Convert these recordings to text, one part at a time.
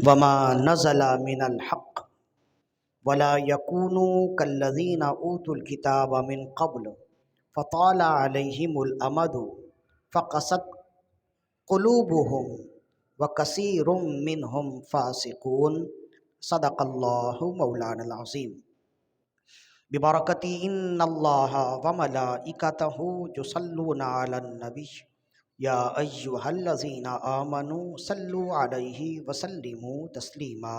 وما نزل من الحق ولا يكونوا كالذين اوتوا الكتاب من قبل فطال عليهم الامد فقست قلوبهم وكثير منهم فاسقون صدق الله مولانا العظيم ببرکت ان اللہ وملائکتہ یصلون علی النبی یا ایہا الذین آمنوا صلوا علیہ وسلموا تسلیما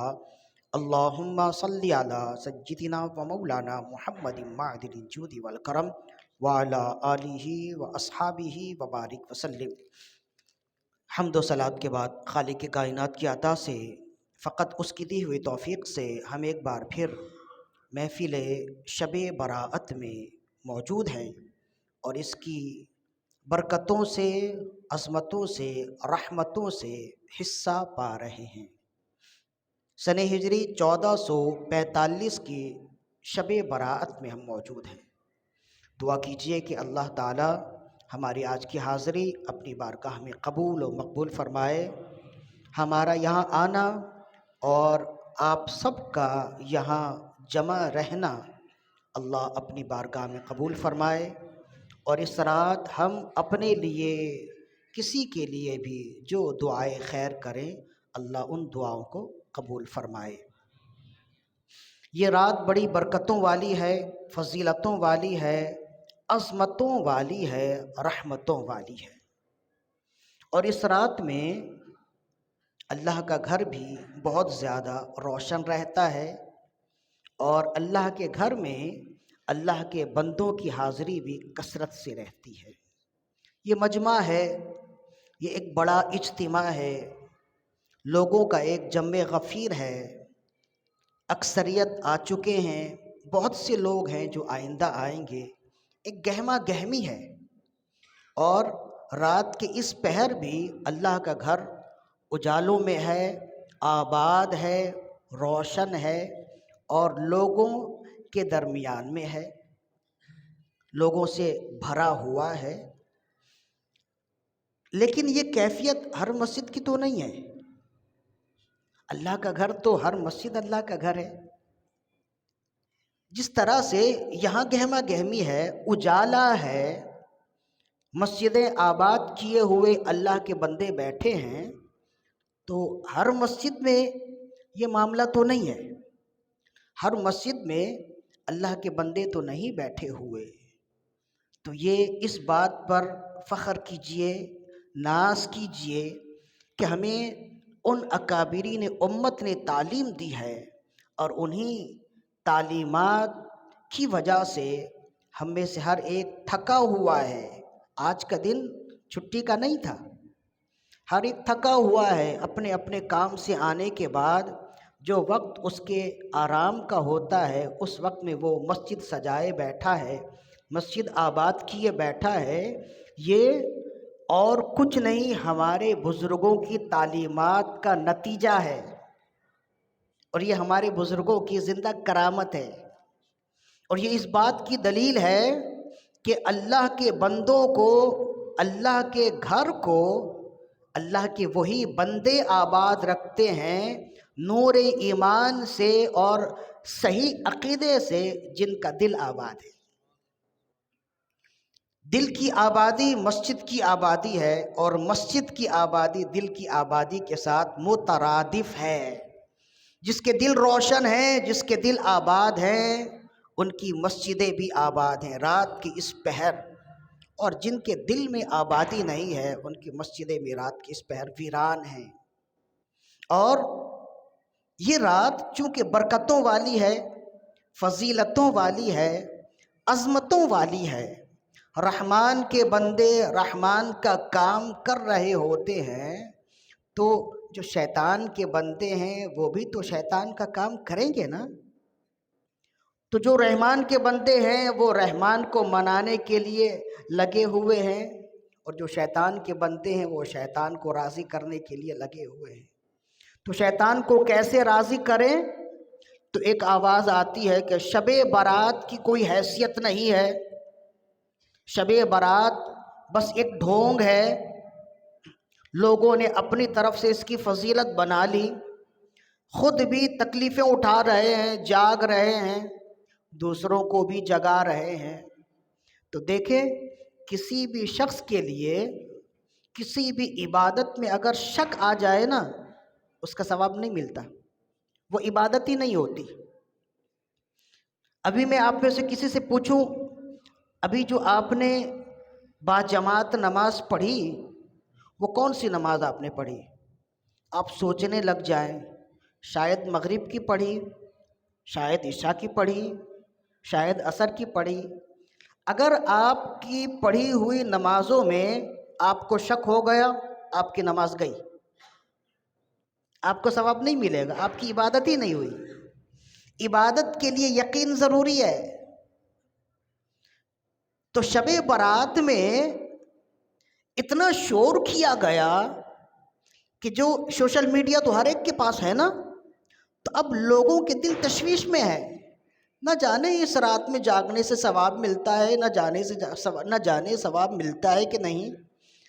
اللہم صلی علی سیدنا ومولانا محمد معدن الجود والکرم وعلی آلہ واصحابہ وبارک وسلم۔ حمد و صلات کے بعد خالق کائنات کی عطا سے فقط اس کی دی ہوئی توفیق سے ہم ایک بار پھر محفل شب براءت میں موجود ہیں اور اس کی برکتوں سے، عظمتوں سے، رحمتوں سے حصہ پا رہے ہیں۔ سن ہجری 1445 کی شب براءت میں ہم موجود ہیں۔ دعا کیجئے کہ اللہ تعالی ہماری آج کی حاضری اپنی بارگاہ میں قبول و مقبول فرمائے۔ ہمارا یہاں آنا اور آپ سب کا یہاں جمع رہنا اللہ اپنی بارگاہ میں قبول فرمائے، اور اس رات ہم اپنے لیے، کسی کے لیے بھی جو دعائے خیر کریں اللہ ان دعاؤں کو قبول فرمائے۔ یہ رات بڑی برکتوں والی ہے، فضیلتوں والی ہے، عظمتوں والی ہے، رحمتوں والی ہے، اور اس رات میں اللہ کا گھر بھی بہت زیادہ روشن رہتا ہے، اور اللہ کے گھر میں اللہ کے بندوں کی حاضری بھی کثرت سے رہتی ہے۔ یہ مجمع ہے، یہ ایک بڑا اجتماع ہے، لوگوں کا ایک جمع غفیر ہے۔ اکثریت آ چکے ہیں، بہت سے لوگ ہیں جو آئندہ آئیں گے، ایک گہما گہمی ہے، اور رات کے اس پہر بھی اللہ کا گھر اجالوں میں ہے، آباد ہے، روشن ہے، اور لوگوں کے درمیان میں ہے، لوگوں سے بھرا ہوا ہے۔ لیکن یہ کیفیت ہر مسجد کی تو نہیں ہے۔ اللہ کا گھر تو ہر مسجد اللہ کا گھر ہے۔ جس طرح سے یہاں گہما گہمی ہے، اجالا ہے، مسجدیں آباد کیے ہوئے اللہ کے بندے بیٹھے ہیں، تو ہر مسجد میں یہ معاملہ تو نہیں ہے۔ ہر مسجد میں اللہ کے بندے تو نہیں بیٹھے ہوئے، تو یہ اس بات پر فخر کیجئے، ناز کیجئے کہ ہمیں ان اکابرین امت نے تعلیم دی ہے، اور انہی تعلیمات کی وجہ سے ہم میں سے ہر ایک تھکا ہوا ہے۔ آج کا دن چھٹی کا نہیں تھا، ہر ایک تھکا ہوا ہے اپنے اپنے کام سے آنے کے بعد۔ جو وقت اس کے آرام کا ہوتا ہے اس وقت میں وہ مسجد سجائے بیٹھا ہے، مسجد آباد کیے بیٹھا ہے۔ یہ اور کچھ نہیں، ہمارے بزرگوں کی تعلیمات کا نتیجہ ہے، اور یہ ہمارے بزرگوں کی زندہ کرامت ہے، اور یہ اس بات کی دلیل ہے کہ اللہ کے بندوں کو، اللہ کے گھر کو اللہ کے وہی بندے آباد رکھتے ہیں نور ایمان سے اور صحیح عقیدے سے، جن کا دل آباد ہے۔ دل کی آبادی مسجد کی آبادی ہے، اور مسجد کی آبادی دل کی آبادی کے ساتھ مترادف ہے۔ جس کے دل روشن ہیں، جس کے دل آباد ہیں، ان کی مسجدیں بھی آباد ہیں رات کی اس پہر، اور جن کے دل میں آبادی نہیں ہے ان کی مسجدیں بھی رات کی اس پہر ویران ہیں۔ اور یہ رات چونکہ برکتوں والی ہے، فضیلتوں والی ہے، عظمتوں والی ہے، رحمان کے بندے رحمان کا کام کر رہے ہوتے ہیں، تو جو شیطان کے بندے ہیں وہ بھی تو شیطان کا کام کریں گے نا۔ تو جو رحمان کے بندے ہیں وہ رحمان کو منانے کے لیے لگے ہوئے ہیں، اور جو شیطان کے بندے ہیں وہ شیطان کو راضی کرنے کے لیے لگے ہوئے ہیں۔ تو شیطان کو کیسے راضی کریں؟ تو ایک آواز آتی ہے کہ شب برات کی کوئی حیثیت نہیں ہے، شب برات بس ایک ڈھونگ ہے، لوگوں نے اپنی طرف سے اس کی فضیلت بنا لی، خود بھی تکلیفیں اٹھا رہے ہیں، جاگ رہے ہیں، دوسروں کو بھی جگا رہے ہیں۔ تو دیکھیں کسی بھی شخص کے لیے کسی بھی عبادت میں اگر شک آ جائے نا، اس کا ثواب نہیں ملتا، وہ عبادت ہی نہیں ہوتی۔ ابھی میں آپ میں سے کسی سے پوچھوں، ابھی جو آپ نے باجماعت نماز پڑھی وہ کون سی نماز آپ نے پڑھی؟ آپ سوچنے لگ جائیں، شاید مغرب کی پڑھی، شاید عشاء کی پڑھی، شاید عصر کی پڑھی۔ اگر آپ کی پڑھی ہوئی نمازوں میں آپ کو شک ہو گیا، آپ کی نماز گئی، آپ کو ثواب نہیں ملے گا، آپ کی عبادت ہی نہیں ہوئی۔ عبادت کے لیے یقین ضروری ہے۔ تو شب برات میں اتنا شور کیا گیا کہ جو سوشل میڈیا تو ہر ایک کے پاس ہے نا، تو اب لوگوں کے دل تشویش میں ہے، نہ جانے اس رات میں جاگنے سے ثواب ملتا ہے، نہ جانے ثواب ملتا ہے کہ نہیں۔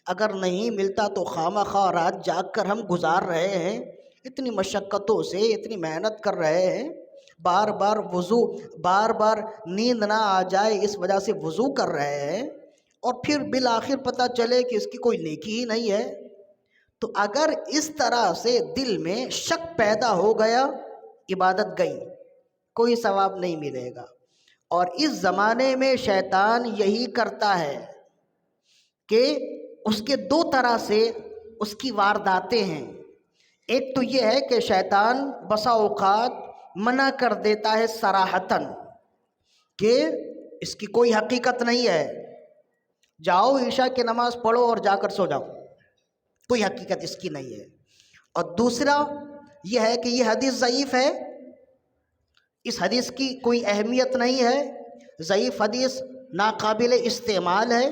اگر نہیں ملتا تو خواہ رات جاگ کر ہم گزار رہے ہیں، اتنی مشقتوں سے اتنی محنت کر رہے ہیں، بار بار نیند نہ آ جائے اس وجہ سے وضو کر رہے ہیں، اور پھر بالآخر پتہ چلے کہ اس کی کوئی نیکی ہی نہیں ہے۔ تو اگر اس طرح سے دل میں شک پیدا ہو گیا، عبادت گئی، کوئی ثواب نہیں ملے گا۔ اور اس زمانے میں شیطان یہی کرتا ہے کہ اس کے دو طرح سے اس کی وارداتیں ہیں۔ ایک تو یہ ہے کہ شیطان بسا اوقات منع کر دیتا ہے صراحتاً کہ اس کی کوئی حقیقت نہیں ہے، جاؤ عشاء کی نماز پڑھو اور جا کر سو جاؤ، کوئی حقیقت اس کی نہیں ہے۔ اور دوسرا یہ ہے کہ یہ حدیث ضعیف ہے، اس حدیث کی کوئی اہمیت نہیں ہے، ضعیف حدیث ناقابل استعمال ہے،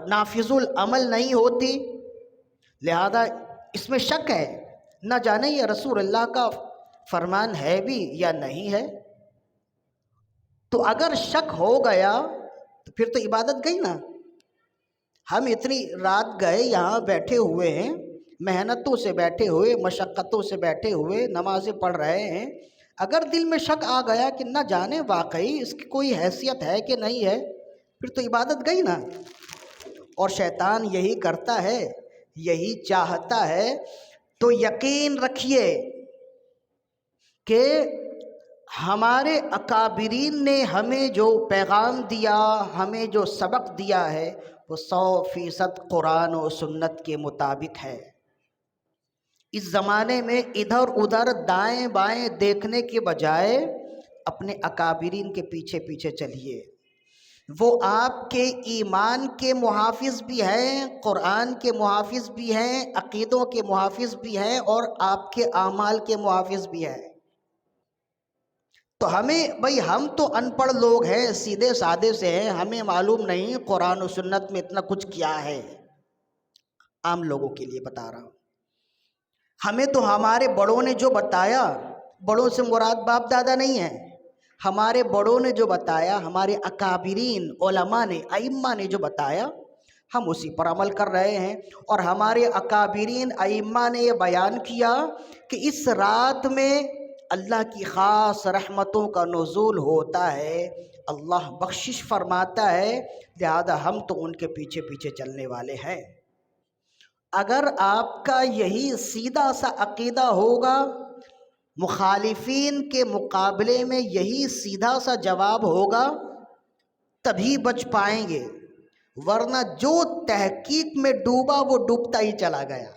نافذ العمل نہیں ہوتی، لہذا اس میں شک ہے، نہ جانے یہ رسول اللہ کا فرمان ہے بھی یا نہیں ہے۔ تو اگر شک ہو گیا تو پھر تو عبادت گئی نا۔ ہم اتنی رات گئے یہاں بیٹھے ہوئے ہیں، محنتوں سے بیٹھے ہوئے، مشقتوں سے بیٹھے ہوئے نمازیں پڑھ رہے ہیں، اگر دل میں شک آ گیا کہ نہ جانے واقعی اس کی کوئی حیثیت ہے کہ نہیں ہے، پھر تو عبادت گئی نا۔ اور شیطان یہی کرتا ہے، یہی چاہتا ہے۔ تو یقین رکھیے کہ ہمارے اکابرین نے ہمیں جو پیغام دیا، ہمیں جو سبق دیا ہے، وہ 100% قرآن و سنت کے مطابق ہے۔ اس زمانے میں ادھر ادھر دائیں بائیں دیکھنے کے بجائے اپنے اکابرین کے پیچھے پیچھے چلیے، وہ آپ کے ایمان کے محافظ بھی ہیں، قرآن کے محافظ بھی ہیں، عقیدوں کے محافظ بھی ہیں، اور آپ کے اعمال کے محافظ بھی ہیں۔ تو ہم تو ان پڑھ لوگ ہیں، سیدھے سادے سے ہیں، ہمیں معلوم نہیں قرآن و سنت میں اتنا کچھ کیا ہے۔ عام لوگوں کے لیے بتا رہا ہوں، ہمیں تو ہمارے بڑوں نے جو بتایا، بڑوں سے مراد باپ دادا نہیں ہے، ہمارے بڑوں نے جو بتایا، ہمارے اکابرین علماء نے، ائمہ نے جو بتایا، ہم اسی پر عمل کر رہے ہیں۔ اور ہمارے اکابرین ائمہ نے یہ بیان کیا کہ اس رات میں اللہ کی خاص رحمتوں کا نزول ہوتا ہے، اللہ بخشش فرماتا ہے، لہذا ہم تو ان کے پیچھے پیچھے چلنے والے ہیں۔ اگر آپ کا یہی سیدھا سا عقیدہ ہوگا، مخالفین کے مقابلے میں یہی سیدھا سا جواب ہوگا، تبھی بچ پائیں گے، ورنہ جو تحقیق میں ڈوبا وہ ڈوبتا ہی چلا گیا۔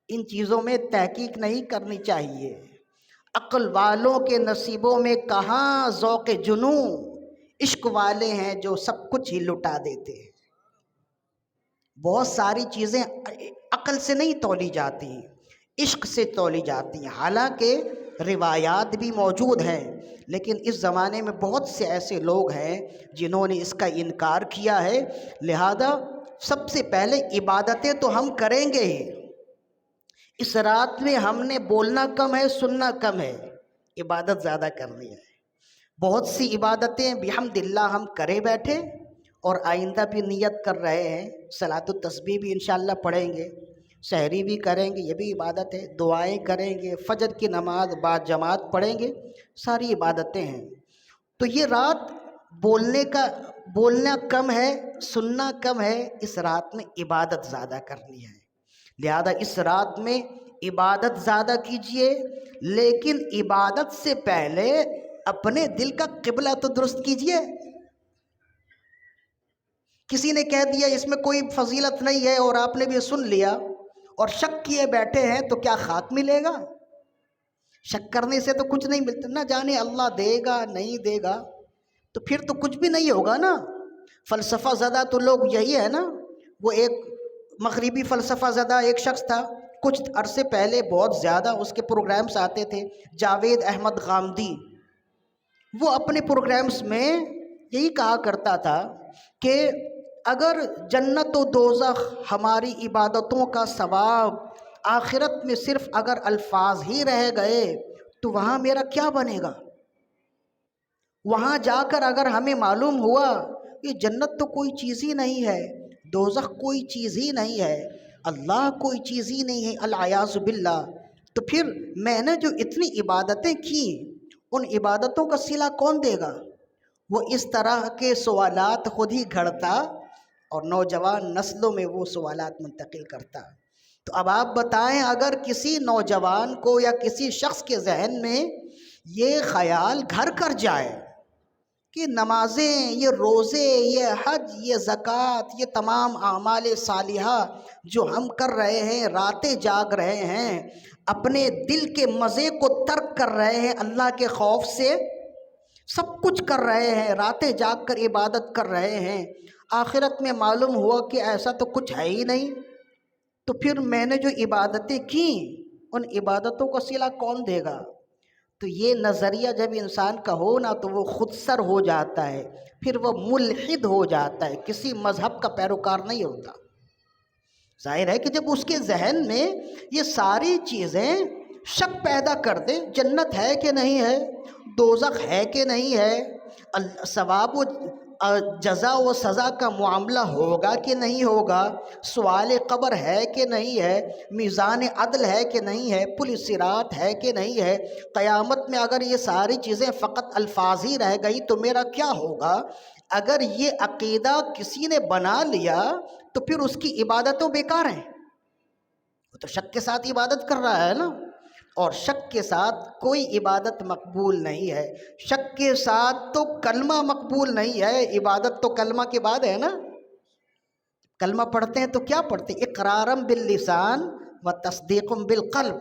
ان چیزوں میں تحقیق نہیں کرنی چاہیے۔ عقل والوں کے نصیبوں میں کہاں ذوق جنوں، عشق والے ہیں جو سب کچھ ہی لٹا دیتے ہیں۔ بہت ساری چیزیں عقل سے نہیں تولی جاتی، عشق سے تولی جاتی ہیں۔ حالانکہ روایات بھی موجود ہیں، لیکن اس زمانے میں بہت سے ایسے لوگ ہیں جنہوں نے اس کا انکار کیا ہے، لہذا سب سے پہلے عبادتیں تو ہم کریں گے ہی۔ اس رات میں ہم نے بولنا کم ہے، سننا کم ہے، عبادت زیادہ کرنی ہے۔ بہت سی عبادتیں بحمداللہ ہم کرے بیٹھے، اور آئندہ بھی نیت کر رہے ہیں، صلاۃ التسبیح بھی انشاءاللہ پڑھیں گے، سحری بھی کریں گے، یہ بھی عبادت ہے، دعائیں کریں گے، فجر کی نماز بعد جماعت پڑھیں گے، ساری عبادتیں ہیں۔ تو یہ رات بولنا کم ہے، سننا کم ہے، اس رات میں عبادت زیادہ کرنی ہے۔ لہذا اس رات میں عبادت زیادہ کیجئے، لیکن عبادت سے پہلے اپنے دل کا قبلہ تو درست کیجئے۔ کسی نے کہہ دیا اس میں کوئی فضیلت نہیں ہے اور آپ نے بھی سن لیا اور شک کیے بیٹھے ہیں، تو کیا خاک ملے گا؟ شک کرنے سے تو کچھ نہیں ملتا، نہ جانے اللہ دے گا نہیں دے گا، تو پھر تو کچھ بھی نہیں ہوگا نا۔ فلسفہ زدہ تو لوگ یہی ہے نا۔ وہ ایک مغربی فلسفہ زدہ ایک شخص تھا، کچھ عرصے پہلے بہت زیادہ اس کے پروگرامز آتے تھے، جاوید احمد غامدی۔ وہ اپنے پروگرامز میں یہی کہا کرتا تھا کہ اگر جنت و دوزخ ہماری عبادتوں کا ثواب آخرت میں صرف اگر الفاظ ہی رہ گئے تو وہاں میرا کیا بنے گا؟ وہاں جا کر اگر ہمیں معلوم ہوا کہ جنت تو کوئی چیز ہی نہیں ہے، دوزخ کوئی چیز ہی نہیں ہے، اللہ کوئی چیز ہی نہیں ہے، العیاذ باللہ، تو پھر میں نے جو اتنی عبادتیں کی ان عبادتوں کا صلہ کون دے گا؟ وہ اس طرح کے سوالات خود ہی گھڑتا اور نوجوان نسلوں میں وہ سوالات منتقل کرتا۔ تو اب آپ بتائیں، اگر کسی نوجوان کو یا کسی شخص کے ذہن میں یہ خیال گھر کر جائے کہ نمازیں، یہ روزے، یہ حج، یہ زکوٰۃ، یہ تمام اعمال صالحہ جو ہم کر رہے ہیں، راتیں جاگ رہے ہیں، اپنے دل کے مزے کو ترک کر رہے ہیں اللہ کے خوف سے، سب کچھ کر رہے ہیں، راتیں جاگ کر عبادت کر رہے ہیں، آخرت میں معلوم ہوا کہ ایسا تو کچھ ہے ہی نہیں، تو پھر میں نے جو عبادتیں کیں ان عبادتوں کا صلہ کون دے گا؟ تو یہ نظریہ جب انسان کا ہو نا تو وہ خود سر ہو جاتا ہے، پھر وہ ملحد ہو جاتا ہے، کسی مذہب کا پیروکار نہیں ہوتا۔ ظاہر ہے کہ جب اس کے ذہن میں یہ ساری چیزیں شک پیدا کر دیں، جنت ہے کہ نہیں ہے، دوزخ ہے کہ نہیں ہے، ثواب و جزا و سزا کا معاملہ ہوگا کہ نہیں ہوگا، سوال قبر ہے کہ نہیں ہے، میزان عدل ہے کہ نہیں ہے، پل صراط ہے کہ نہیں ہے، قیامت میں اگر یہ ساری چیزیں فقط الفاظ ہی رہ گئی تو میرا کیا ہوگا؟ اگر یہ عقیدہ کسی نے بنا لیا تو پھر اس کی عبادتوں بیکار ہیں۔ وہ تو شک کے ساتھ عبادت کر رہا ہے نا، اور شک کے ساتھ کوئی عبادت مقبول نہیں ہے۔ شک کے ساتھ تو کلمہ مقبول نہیں ہے، عبادت تو کلمہ کے بعد ہے نا۔ کلمہ پڑھتے ہیں تو کیا پڑھتے ہیں؟ اقرارم باللسان و تصدیقم بالقلب،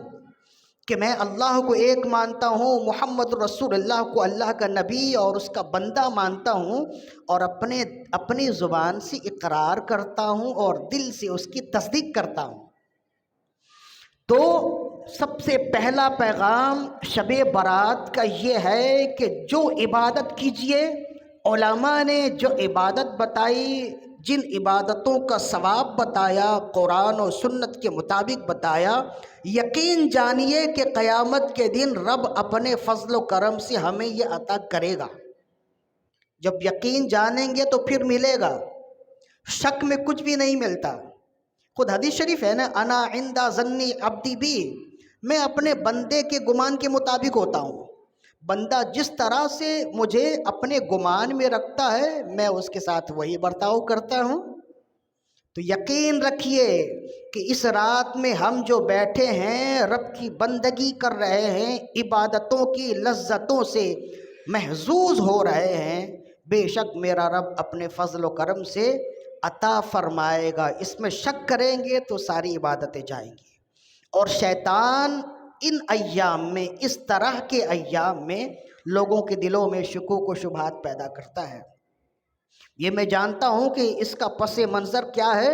کہ میں اللہ کو ایک مانتا ہوں، محمد رسول اللہ کو اللہ کا نبی اور اس کا بندہ مانتا ہوں، اور اپنی زبان سے اقرار کرتا ہوں اور دل سے اس کی تصدیق کرتا ہوں۔ تو سب سے پہلا پیغام شب برات کا یہ ہے کہ جو عبادت کیجئے، علماء نے جو عبادت بتائی، جن عبادتوں کا ثواب بتایا، قرآن و سنت کے مطابق بتایا، یقین جانیے کہ قیامت کے دن رب اپنے فضل و کرم سے ہمیں یہ عطا کرے گا۔ جب یقین جانیں گے تو پھر ملے گا، شک میں کچھ بھی نہیں ملتا۔ خود حدیث شریف ہے نا، انا عند ظن عبدی بی، میں اپنے بندے کے گمان کے مطابق ہوتا ہوں۔ بندہ جس طرح سے مجھے اپنے گمان میں رکھتا ہے میں اس کے ساتھ وہی برتاؤ کرتا ہوں۔ تو یقین رکھیے کہ اس رات میں ہم جو بیٹھے ہیں رب کی بندگی کر رہے ہیں، عبادتوں کی لذتوں سے محظوظ ہو رہے ہیں، بے شک میرا رب اپنے فضل و کرم سے عطا فرمائے گا۔ اس میں شک کریں گے تو ساری عبادتیں جائیں گی۔ اور شیطان ان ایام میں، اس طرح کے ایام میں لوگوں کے دلوں میں شکوک و شبہات پیدا کرتا ہے۔ یہ میں جانتا ہوں کہ اس کا پس منظر کیا ہے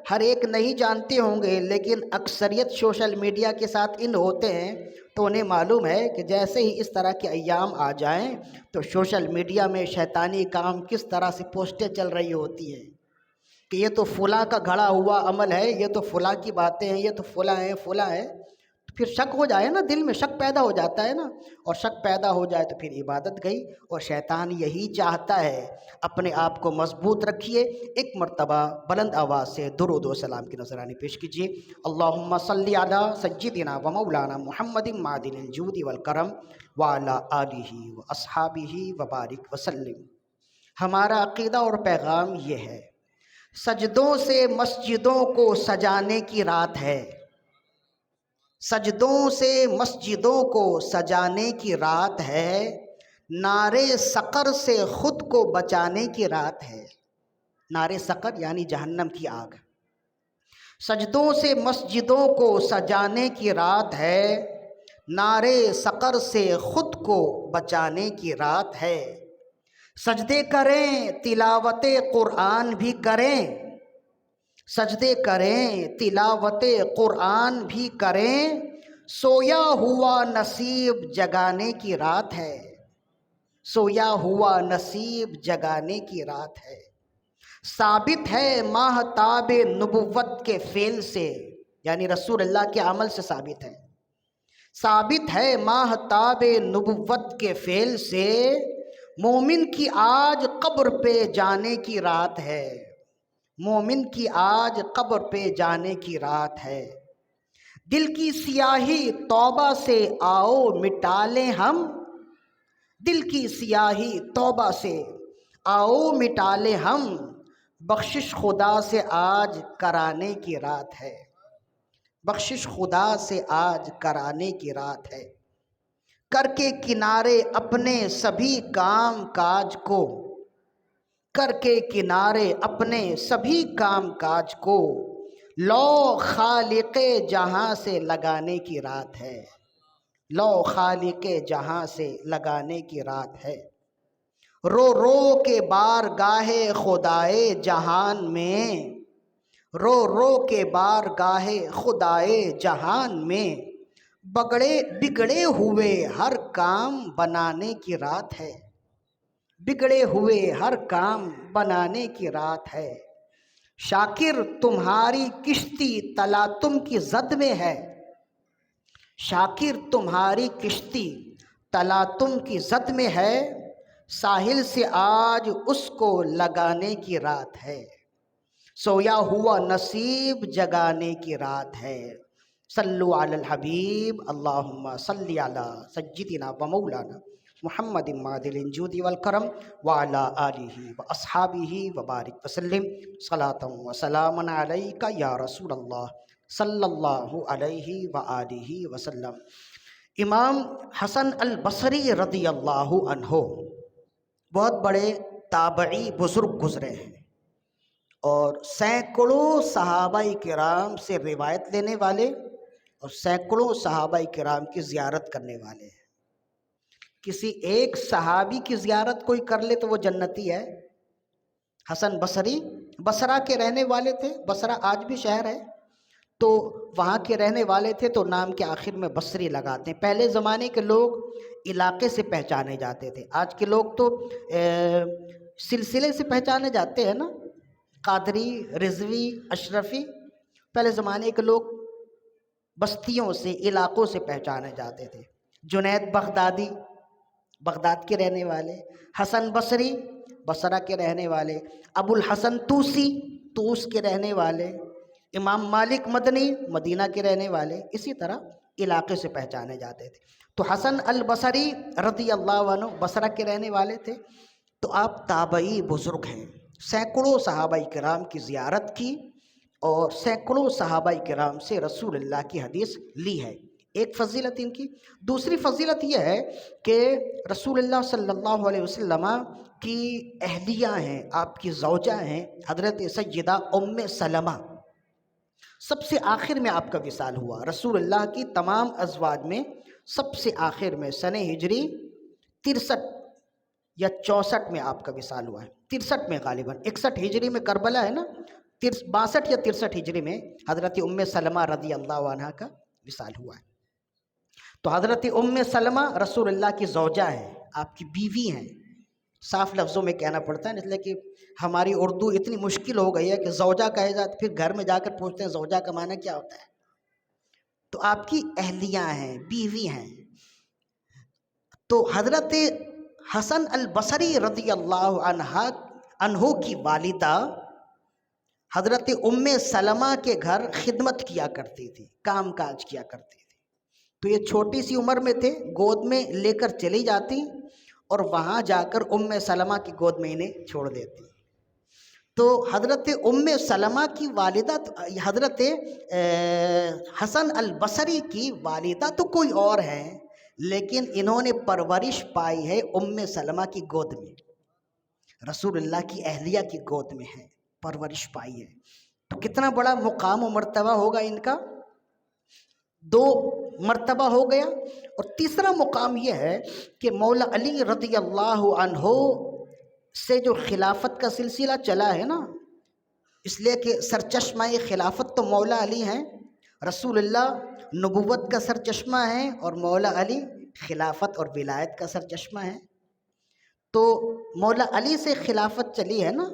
ہر ایک نہیں جانتے ہوں گے، لیکن اکثریت سوشل میڈیا کے ساتھ ان ہوتے ہیں تو انہیں معلوم ہے کہ جیسے ہی اس طرح کے ایام آ جائیں تو سوشل میڈیا میں شیطانی کام کس طرح سے پوسٹیں چل رہی ہوتی ہیں کہ یہ تو فلاں کا گھڑا ہوا عمل ہے، یہ تو فلاں کی باتیں ہیں، یہ تو فلاں ہے فلاں ہے۔ پھر شک ہو جائے نا، دل میں شک پیدا ہو جاتا ہے نا، اور شک پیدا ہو جائے تو پھر عبادت گئی۔ اور شیطان یہی چاہتا ہے۔ اپنے آپ کو مضبوط رکھیے، ایک مرتبہ بلند آواز سے درود و سلام کی نذرانی پیش کیجیے۔ اللہم صلی علی سیدنا و مولانا محمد معدن الجود والکرم وعلی آلہ و اصحابہ وبارک وسلم۔ ہمارا عقیدہ اور پیغام یہ ہے، سجدوں سے مسجدوں کو سجانے کی رات ہے، سجدوں سے مسجدوں کو سجانے کی رات ہے، نارے سقر سے خود کو بچانے کی رات ہے۔ نارے سقر یعنی جہنم کی آگ۔ سجدوں سے مسجدوں کو سجانے کی رات ہے، نارے سقر سے خود کو بچانے کی رات ہے۔ سجدے کریں تلاوت قرآن بھی کریں، سجدے کریں تلاوت قرآن بھی کریں، سویا ہوا نصیب جگانے کی رات ہے، سویا ہوا نصیب جگانے کی رات ہے۔ ثابت ہے ماہتاب نبوت کے فعل سے، یعنی رسول اللہ کے عمل سے ثابت ہے، ثابت ہے ماہتاب نبوت کے فعل سے، مومن کی آج قبر پہ جانے کی رات ہے، مومن کی آج قبر پہ جانے کی رات ہے۔ دل کی سیاہی توبہ سے آؤ مٹا لیں ہم، دل کی سیاہی توبہ سے آؤ مٹا لیں ہم، بخشش خدا سے آج کرانے کی رات ہے، بخشش خدا سے آج کرانے کی رات ہے۔ کر کے کنارے اپنے سبھی کام کاج کو، کر کے کنارے اپنے سبھی کام کاج کو، لو خالق جہاں سے لگانے کی رات ہے، لو خالق جہاں سے لگانے کی رات ہے۔ رو رو کے بارگاہ خدائے جہان میں، رو رو کے بارگاہ خدائے جہان میں، بگڑے ہوئے ہر کام بنانے کی رات ہے، بگڑے ہوئے ہر کام بنانے کی رات ہے۔ شاکر تمہاری کشتی تلاطم کی زد میں ہے، شاکر تمہاری کشتی تلاطم کی زد میں ہے، ساحل سے آج اس کو لگانے کی رات ہے، سویا ہوا نصیب جگانے کی رات ہے۔ صلو علی الحبیب اللہم صلی علی سیدنا و مولانا محمد معدن الجود والکرم وعلی آلہ و اصحابہ وبارک وسلم۔ صلاۃ و سلام علیک یا رسول اللہ صلی اللہ علیہ وآلہ وسلم۔ امام حسن البصری رضی اللہ عنہ بہت بڑے تابعی بزرگ گزرے ہیں، اور سینکڑوں صحابہ کرام سے روایت لینے والے اور سینکڑوں صحابہ کرام کی زیارت کرنے والے ہیں۔ کسی ایک صحابی کی زیارت کوئی کر لے تو وہ جنتی ہے۔ حسن بصری بصرہ کے رہنے والے تھے، بصرہ آج بھی شہر ہے، تو وہاں کے رہنے والے تھے تو نام کے آخر میں بصری لگاتے ہیں۔ پہلے زمانے کے لوگ علاقے سے پہچانے جاتے تھے، آج کے لوگ تو سلسلے سے پہچانے جاتے ہیں نا، قادری، رضوی، اشرفی۔ پہلے زمانے کے لوگ بستیوں سے، علاقوں سے پہچانے جاتے تھے۔ جنید بغدادی بغداد کے رہنے والے، حسن بصری بصرہ کے رہنے والے، ابو الحسن توسی طوس کے رہنے والے، امام مالک مدنی مدینہ کے رہنے والے، اسی طرح علاقے سے پہچانے جاتے تھے۔ تو حسن البصری رضی اللہ عنہ بصرہ کے رہنے والے تھے، تو آپ تابعی بزرگ ہیں۔ سینکڑوں صحابہ کرام کی زیارت کی اور سینکڑوں صحابہ کرام سے رسول اللہ کی حدیث لی ہے، ایک فضیلت ان کی۔ دوسری فضیلت یہ ہے کہ رسول اللہ صلی اللہ علیہ وسلم کی اہلیہ ہیں، آپ کی زوجہ ہیں حضرت سیدہ ام سلمہ۔ سب سے آخر میں آپ کا وصال ہوا، رسول اللہ کی تمام ازواج میں سب سے آخر میں سنہ ہجری 63 یا 64 میں آپ کا وصال ہوا ہے، 63 میں غالباً، 61 ہجری میں کربلا ہے نا، 62 یا 63 ہجری میں حضرت ام سلمہ رضی اللہ عنہ کا وصال ہوا ہے۔ تو حضرت ام سلمہ رسول اللہ کی زوجہ ہیں، آپ کی بیوی ہیں۔ صاف لفظوں میں کہنا پڑتا ہے، اس لیے کہ ہماری اردو اتنی مشکل ہو گئی ہے کہ زوجہ کہے جاتے، پھر گھر میں جا کر پوچھتے ہیں زوجہ کا معنی کیا ہوتا ہے۔ تو آپ کی اہلیہ ہیں، بیوی ہیں۔ تو حضرت حسن البصری رضی اللہ عنہ کی والدہ حضرت ام سلمہ کے گھر خدمت کیا کرتی تھی، کام کاج کیا کرتی تھی۔ تو یہ چھوٹی سی عمر میں تھے، گود میں لے کر چلی جاتی اور وہاں جا کر ام سلمہ کی گود میں انہیں چھوڑ دیتی۔ تو حضرت ام سلمہ کی والدہ حضرت حسن البصری کی والدہ تو کوئی اور ہے، لیکن انہوں نے پرورش پائی ہے ام سلمہ کی گود میں، رسول اللہ کی اہلیہ کی گود میں ہے، پرورش پائی ہے۔ تو کتنا بڑا مقام و مرتبہ ہوگا ان کا، 2 مرتبہ ہو گیا۔ اور تیسرا مقام یہ ہے کہ مولا علی رضی اللہ عنہ سے جو خلافت کا سلسلہ چلا ہے نا، اس لیے کہ سرچشمہ خلافت تو مولا علی ہیں، رسول اللہ نبوت کا سرچشمہ ہیں اور مولا علی خلافت اور ولایت کا سرچشمہ ہے۔ تو مولا علی سے خلافت چلی ہے نا،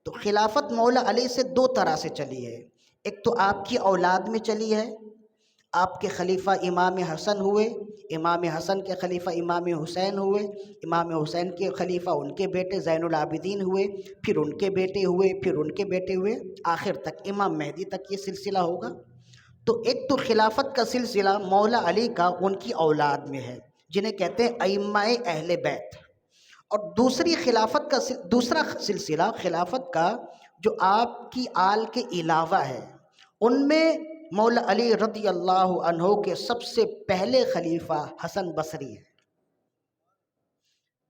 تو خلافت مولا علی سے 2 طرح سے چلی ہے۔ ایک تو آپ کی اولاد میں چلی ہے، آپ کے خلیفہ امام حسن ہوئے، امام حسن کے خلیفہ امام حسین ہوئے، امام حسین کے خلیفہ ان کے بیٹے زین العابدین ہوئے، پھر ان کے بیٹے ہوئے، پھر ان کے بیٹے ہوئے، آخر تک امام مہدی تک یہ سلسلہ ہوگا۔ تو ایک تو خلافت کا سلسلہ مولا علی کا ان کی اولاد میں ہے، جنہیں کہتے ہیں ائمہ اہل بیت۔ اور دوسری خلافت کا دوسرا سلسلہ خلافت کا جو آپ کی آل کے علاوہ ہے، ان میں مولا علی رضی اللہ عنہ کے سب سے پہلے خلیفہ حسن بصری ہے۔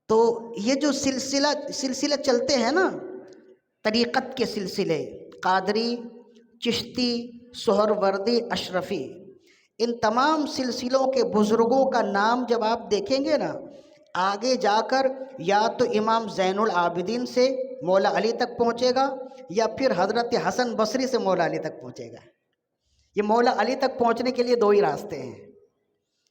تو یہ جو سلسلہ چلتے ہیں نا، طریقت کے سلسلے، قادری، چشتی، سہروردی، اشرفی، ان تمام سلسلوں کے بزرگوں کا نام جب آپ دیکھیں گے نا، آگے جا کر یا تو امام زین العابدین سے مولا علی تک پہنچے گا، یا پھر حضرت حسن بصری سے مولا علی تک پہنچے گا۔ یہ مولا علی تک پہنچنے کے لیے 2 ہی راستے ہیں،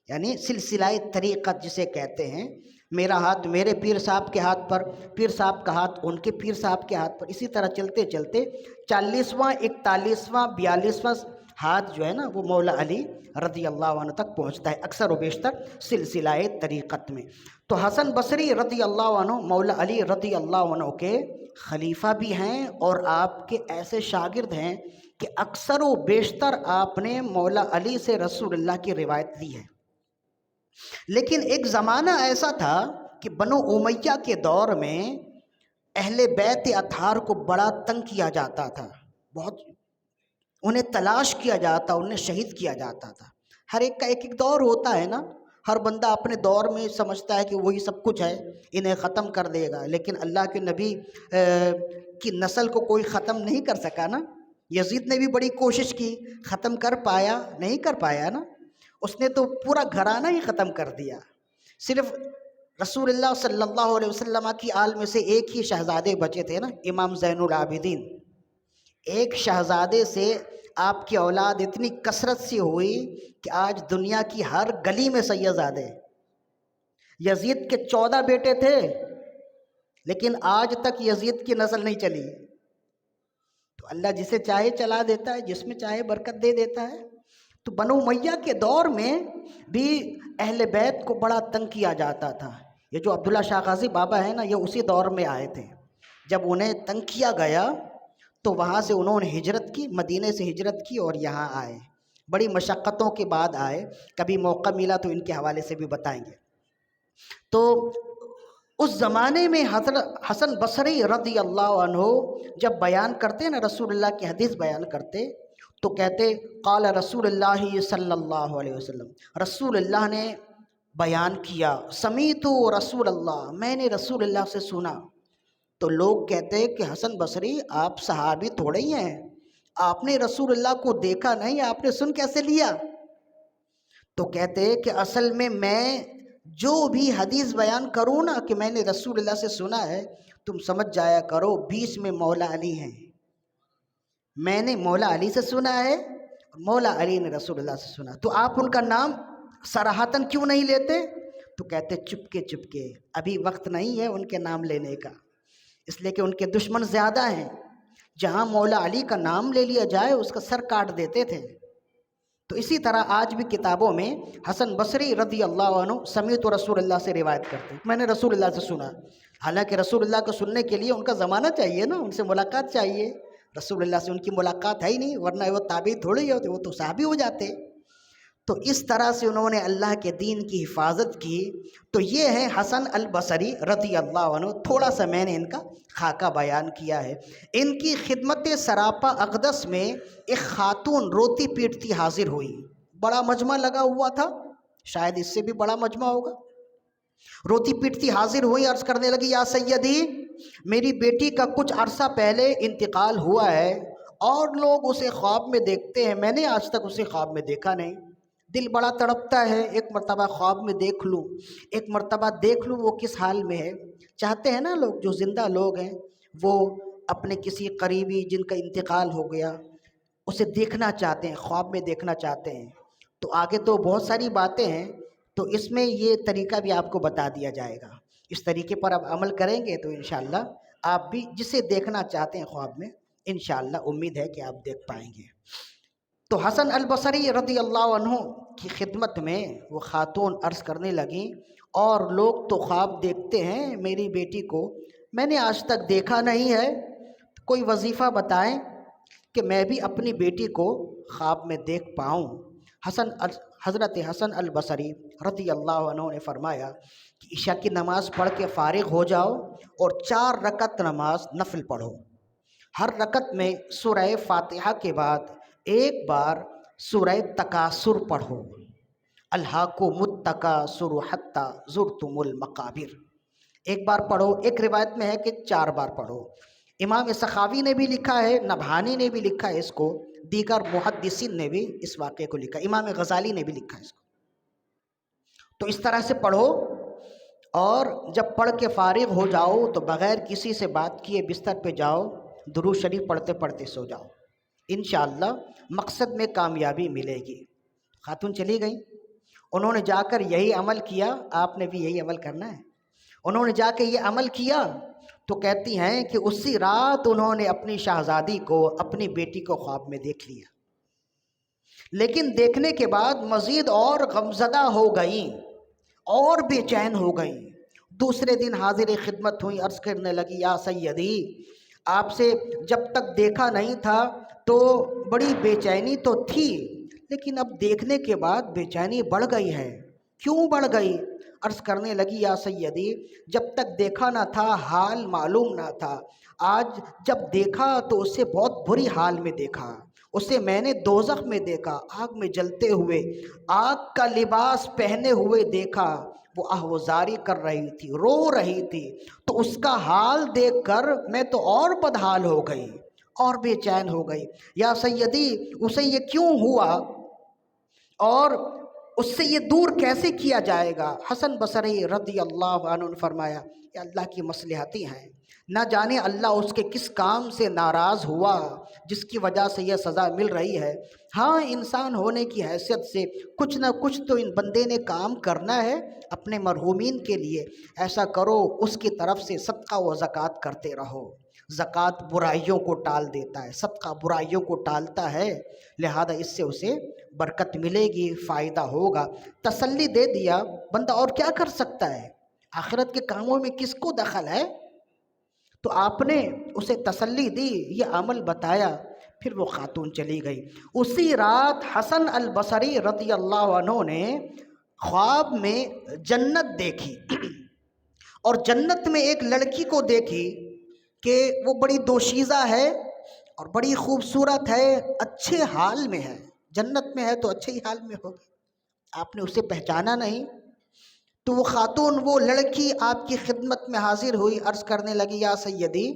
یعنی سلسلہ طریقت جسے کہتے ہیں، میرا ہاتھ میرے پیر صاحب کے ہاتھ پر، پیر صاحب کا ہاتھ ان کے پیر صاحب کے ہاتھ پر، اسی طرح چلتے چلتے 40واں 41واں 42واں ہاتھ جو ہے نا وہ مولا علی رضی اللہ عنہ تک پہنچتا ہے، اکثر و بیشتر سلسلہ طریقت میں۔ تو حسن بصری رضی اللہ عنہ مولا علی رضی اللہ عنہ کے خلیفہ بھی ہیں، اور آپ کے ایسے شاگرد ہیں کہ اکثر و بیشتر آپ نے مولا علی سے رسول اللہ کی روایت دی ہے۔ لیکن ایک زمانہ ایسا تھا کہ بنو امیہ کے دور میں اہل بیت اطہار کو بڑا تنگ کیا جاتا تھا، بہت انہیں تلاش کیا جاتا، انہیں شہید کیا جاتا تھا۔ ہر ایک کا ایک دور ہوتا ہے نا، ہر بندہ اپنے دور میں سمجھتا ہے کہ وہی سب کچھ ہے، انہیں ختم کر دے گا، لیکن اللہ کے نبی کی نسل کو کوئی ختم نہیں کر سکا نا۔ یزید نے بھی بڑی کوشش کی، ختم کر پایا؟ نہیں کر پایا نا، اس نے تو پورا گھرانہ ہی ختم کر دیا۔ صرف رسول اللہ صلی اللہ علیہ وسلم کی آل میں سے ایک ہی شہزادے بچے تھے نا، امام زین العابدین۔ ایک شہزادے سے آپ کی اولاد اتنی کثرت سے ہوئی کہ آج دنیا کی ہر گلی میں سیدزادے۔ یزید کے 14 بیٹے تھے، لیکن آج تک یزید کی نسل نہیں چلی۔ تو اللہ جسے چاہے چلا دیتا ہے، جس میں چاہے برکت دے دیتا ہے۔ تو بنو امیہ کے دور میں بھی اہل بیت کو بڑا تنگ کیا جاتا تھا۔ یہ جو عبداللہ شاہ غازی بابا ہے نا، یہ اسی دور میں آئے تھے۔ جب انہیں تنگ کیا گیا تو وہاں سے انہوں نے ہجرت کی، مدینے سے ہجرت کی اور یہاں آئے، بڑی مشقتوں کے بعد آئے۔ کبھی موقع ملا تو ان کے حوالے سے بھی بتائیں گے۔ تو اس زمانے میں حضرت حسن بصری رضی اللہ عنہ جب بیان کرتے نا، رسول اللہ کی حدیث بیان کرتے، تو کہتے قال رسول اللہ صلی اللہ علیہ وسلم، رسول اللہ نے بیان کیا، سمیت رسول اللہ، میں نے رسول اللہ سے سنا۔ تو لوگ کہتے کہ حسن بصری آپ صحابی تھوڑے ہی ہیں، آپ نے رسول اللہ کو دیکھا نہیں، آپ نے سن کیسے لیا؟ تو کہتے کہ اصل میں جو بھی حدیث بیان کروں نا کہ میں نے رسول اللہ سے سنا ہے، تم سمجھ جایا کرو 20 میں مولا علی ہیں۔ میں نے مولا علی سے سنا ہے، مولا علی نے رسول اللہ سے سنا، تو آپ ان کا نام صراحتاً کیوں نہیں لیتے؟ تو کہتے چپکے چپکے، ابھی وقت نہیں ہے ان کے نام لینے کا، اس لیے کہ ان کے دشمن زیادہ ہیں۔ جہاں مولا علی کا نام لے لیا جائے اس کا سر کاٹ دیتے تھے۔ تو اسی طرح آج بھی کتابوں میں حسن بصری رضی اللہ عنہ سمیعت رسول اللہ سے روایت کرتے ہیں، میں نے رسول اللہ سے سنا۔ حالانکہ رسول اللہ کو سننے کے لیے ان کا زمانہ چاہیے نا، ان سے ملاقات چاہیے۔ رسول اللہ سے ان کی ملاقات ہے ہی نہیں، ورنہ وہ تابعی تھوڑی ہوتے، وہ تو صحابی ہو جاتے۔ تو اس طرح سے انہوں نے اللہ کے دین کی حفاظت کی۔ تو یہ ہے حسن البصری رضی اللہ عنہ۔ تھوڑا سا میں نے ان کا خاکہ بیان کیا ہے۔ ان کی خدمت سراپا اقدس میں ایک خاتون روتی پیٹتی حاضر ہوئی۔ بڑا مجمع لگا ہوا تھا، شاید اس سے بھی بڑا مجمع ہوگا۔ روتی پیٹتی حاضر ہوئی، عرض کرنے لگی یا سیدی، میری بیٹی کا کچھ عرصہ پہلے انتقال ہوا ہے اور لوگ اسے خواب میں دیکھتے ہیں، میں نے آج تک اسے خواب میں دیکھا نہیں، دل بڑا تڑپتا ہے، ایک مرتبہ خواب میں دیکھ لوں، ایک مرتبہ دیکھ لوں وہ کس حال میں ہے۔ چاہتے ہیں نا لوگ، جو زندہ لوگ ہیں وہ اپنے کسی قریبی جن کا انتقال ہو گیا اسے دیکھنا چاہتے ہیں، خواب میں دیکھنا چاہتے ہیں۔ تو آگے تو بہت ساری باتیں ہیں، تو اس میں یہ طریقہ بھی آپ کو بتا دیا جائے گا۔ اس طریقے پر آپ عمل کریں گے تو انشاءاللہ آپ بھی جسے دیکھنا چاہتے ہیں خواب میں، انشاءاللہ امید ہے کہ آپ دیکھ پائیں گے۔ تو حسن البصری رضی اللہ عنہ کی خدمت میں وہ خاتون عرض کرنے لگیں، اور لوگ تو خواب دیکھتے ہیں، میری بیٹی کو میں نے آج تک دیکھا نہیں ہے، کوئی وظیفہ بتائیں کہ میں بھی اپنی بیٹی کو خواب میں دیکھ پاؤں۔ حضرت حسن البصری رضی اللہ عنہ نے فرمایا کہ عشاء کی نماز پڑھ کے فارغ ہو جاؤ اور 4 رکعت نماز نفل پڑھو۔ ہر رکعت میں سورہ فاتحہ کے بعد ایک بار سورہ تکاثر پڑھو، الہاکم التکاثر حتی زرتم المقابر، ایک بار پڑھو۔ ایک روایت میں ہے کہ 4 بار پڑھو۔ امام سخاوی نے بھی لکھا ہے، نبہانی نے بھی لکھا ہے اس کو، دیگر محدثین نے بھی اس واقعے کو لکھا، امام غزالی نے بھی لکھا ہے اس کو۔ تو اس طرح سے پڑھو، اور جب پڑھ کے فارغ ہو جاؤ تو بغیر کسی سے بات کیے بستر پہ جاؤ، درود شریف پڑھتے پڑھتے سو جاؤ، انشاءاللہ مقصد میں کامیابی ملے گی۔ خاتون چلی گئیں، انہوں نے جا کر یہی عمل کیا، آپ نے بھی یہی عمل کرنا ہے۔ انہوں نے جا کے یہ عمل کیا تو کہتی ہیں کہ اسی رات انہوں نے اپنی شہزادی کو، اپنی بیٹی کو خواب میں دیکھ لیا، لیکن دیکھنے کے بعد مزید اور غمزدہ ہو گئیں اور بے چین ہو گئیں۔ دوسرے دن حاضر خدمت ہوئی، عرض کرنے لگی یا سیدی، آپ سے جب تک دیکھا نہیں تھا تو بڑی بے چینی تو تھی، لیکن اب دیکھنے کے بعد بے چینی بڑھ گئی ہے، کیوں بڑھ گئی؟ عرض کرنے لگی یا سیدی، جب تک دیکھا نہ تھا حال معلوم نہ تھا، آج جب دیکھا تو اسے بہت بری حال میں دیکھا، اسے میں نے دوزخ میں دیکھا، آگ میں جلتے ہوئے، آگ کا لباس پہنے ہوئے دیکھا، وہ آہوزاری کر رہی تھی، رو رہی تھی، تو اس کا حال دیکھ کر میں تو اور بدحال ہو گئی اور بے چین ہو گئی۔ یا سیدی، اسے یہ کیوں ہوا اور اس سے یہ دور کیسے کیا جائے گا؟ حسن بصری رضی اللہ عنہ نے فرمایا کہ اللہ کی مصلحتیں ہیں، نہ جانے اللہ اس کے کس کام سے ناراض ہوا جس کی وجہ سے یہ سزا مل رہی ہے۔ ہاں، انسان ہونے کی حیثیت سے کچھ نہ کچھ تو ان بندے نے کام کرنا ہے اپنے مرحومین کے لیے۔ ایسا کرو، اس کی طرف سے صدقہ و زکوٰۃ کرتے رہو۔ زکوٰۃ برائیوں کو ٹال دیتا ہے، صدقہ برائیوں کو ٹالتا ہے، لہذا اس سے اسے برکت ملے گی، فائدہ ہوگا۔ تسلی دے دیا بندہ، اور کیا کر سکتا ہے؟ آخرت کے کاموں میں کس کو دخل ہے؟ تو آپ نے اسے تسلی دی، یہ عمل بتایا، پھر وہ خاتون چلی گئی۔ اسی رات حسن البصری رضی اللہ عنہ نے خواب میں جنت دیکھی، اور جنت میں ایک لڑکی کو دیکھی کہ وہ بڑی دوشیزہ ہے اور بڑی خوبصورت ہے، اچھے حال میں ہے، جنت میں ہے تو اچھے ہی حال میں ہوگی۔ آپ نے اسے پہچانا نہیں، تو وہ خاتون، وہ لڑکی آپ کی خدمت میں حاضر ہوئی، عرض کرنے لگی یا سیدی،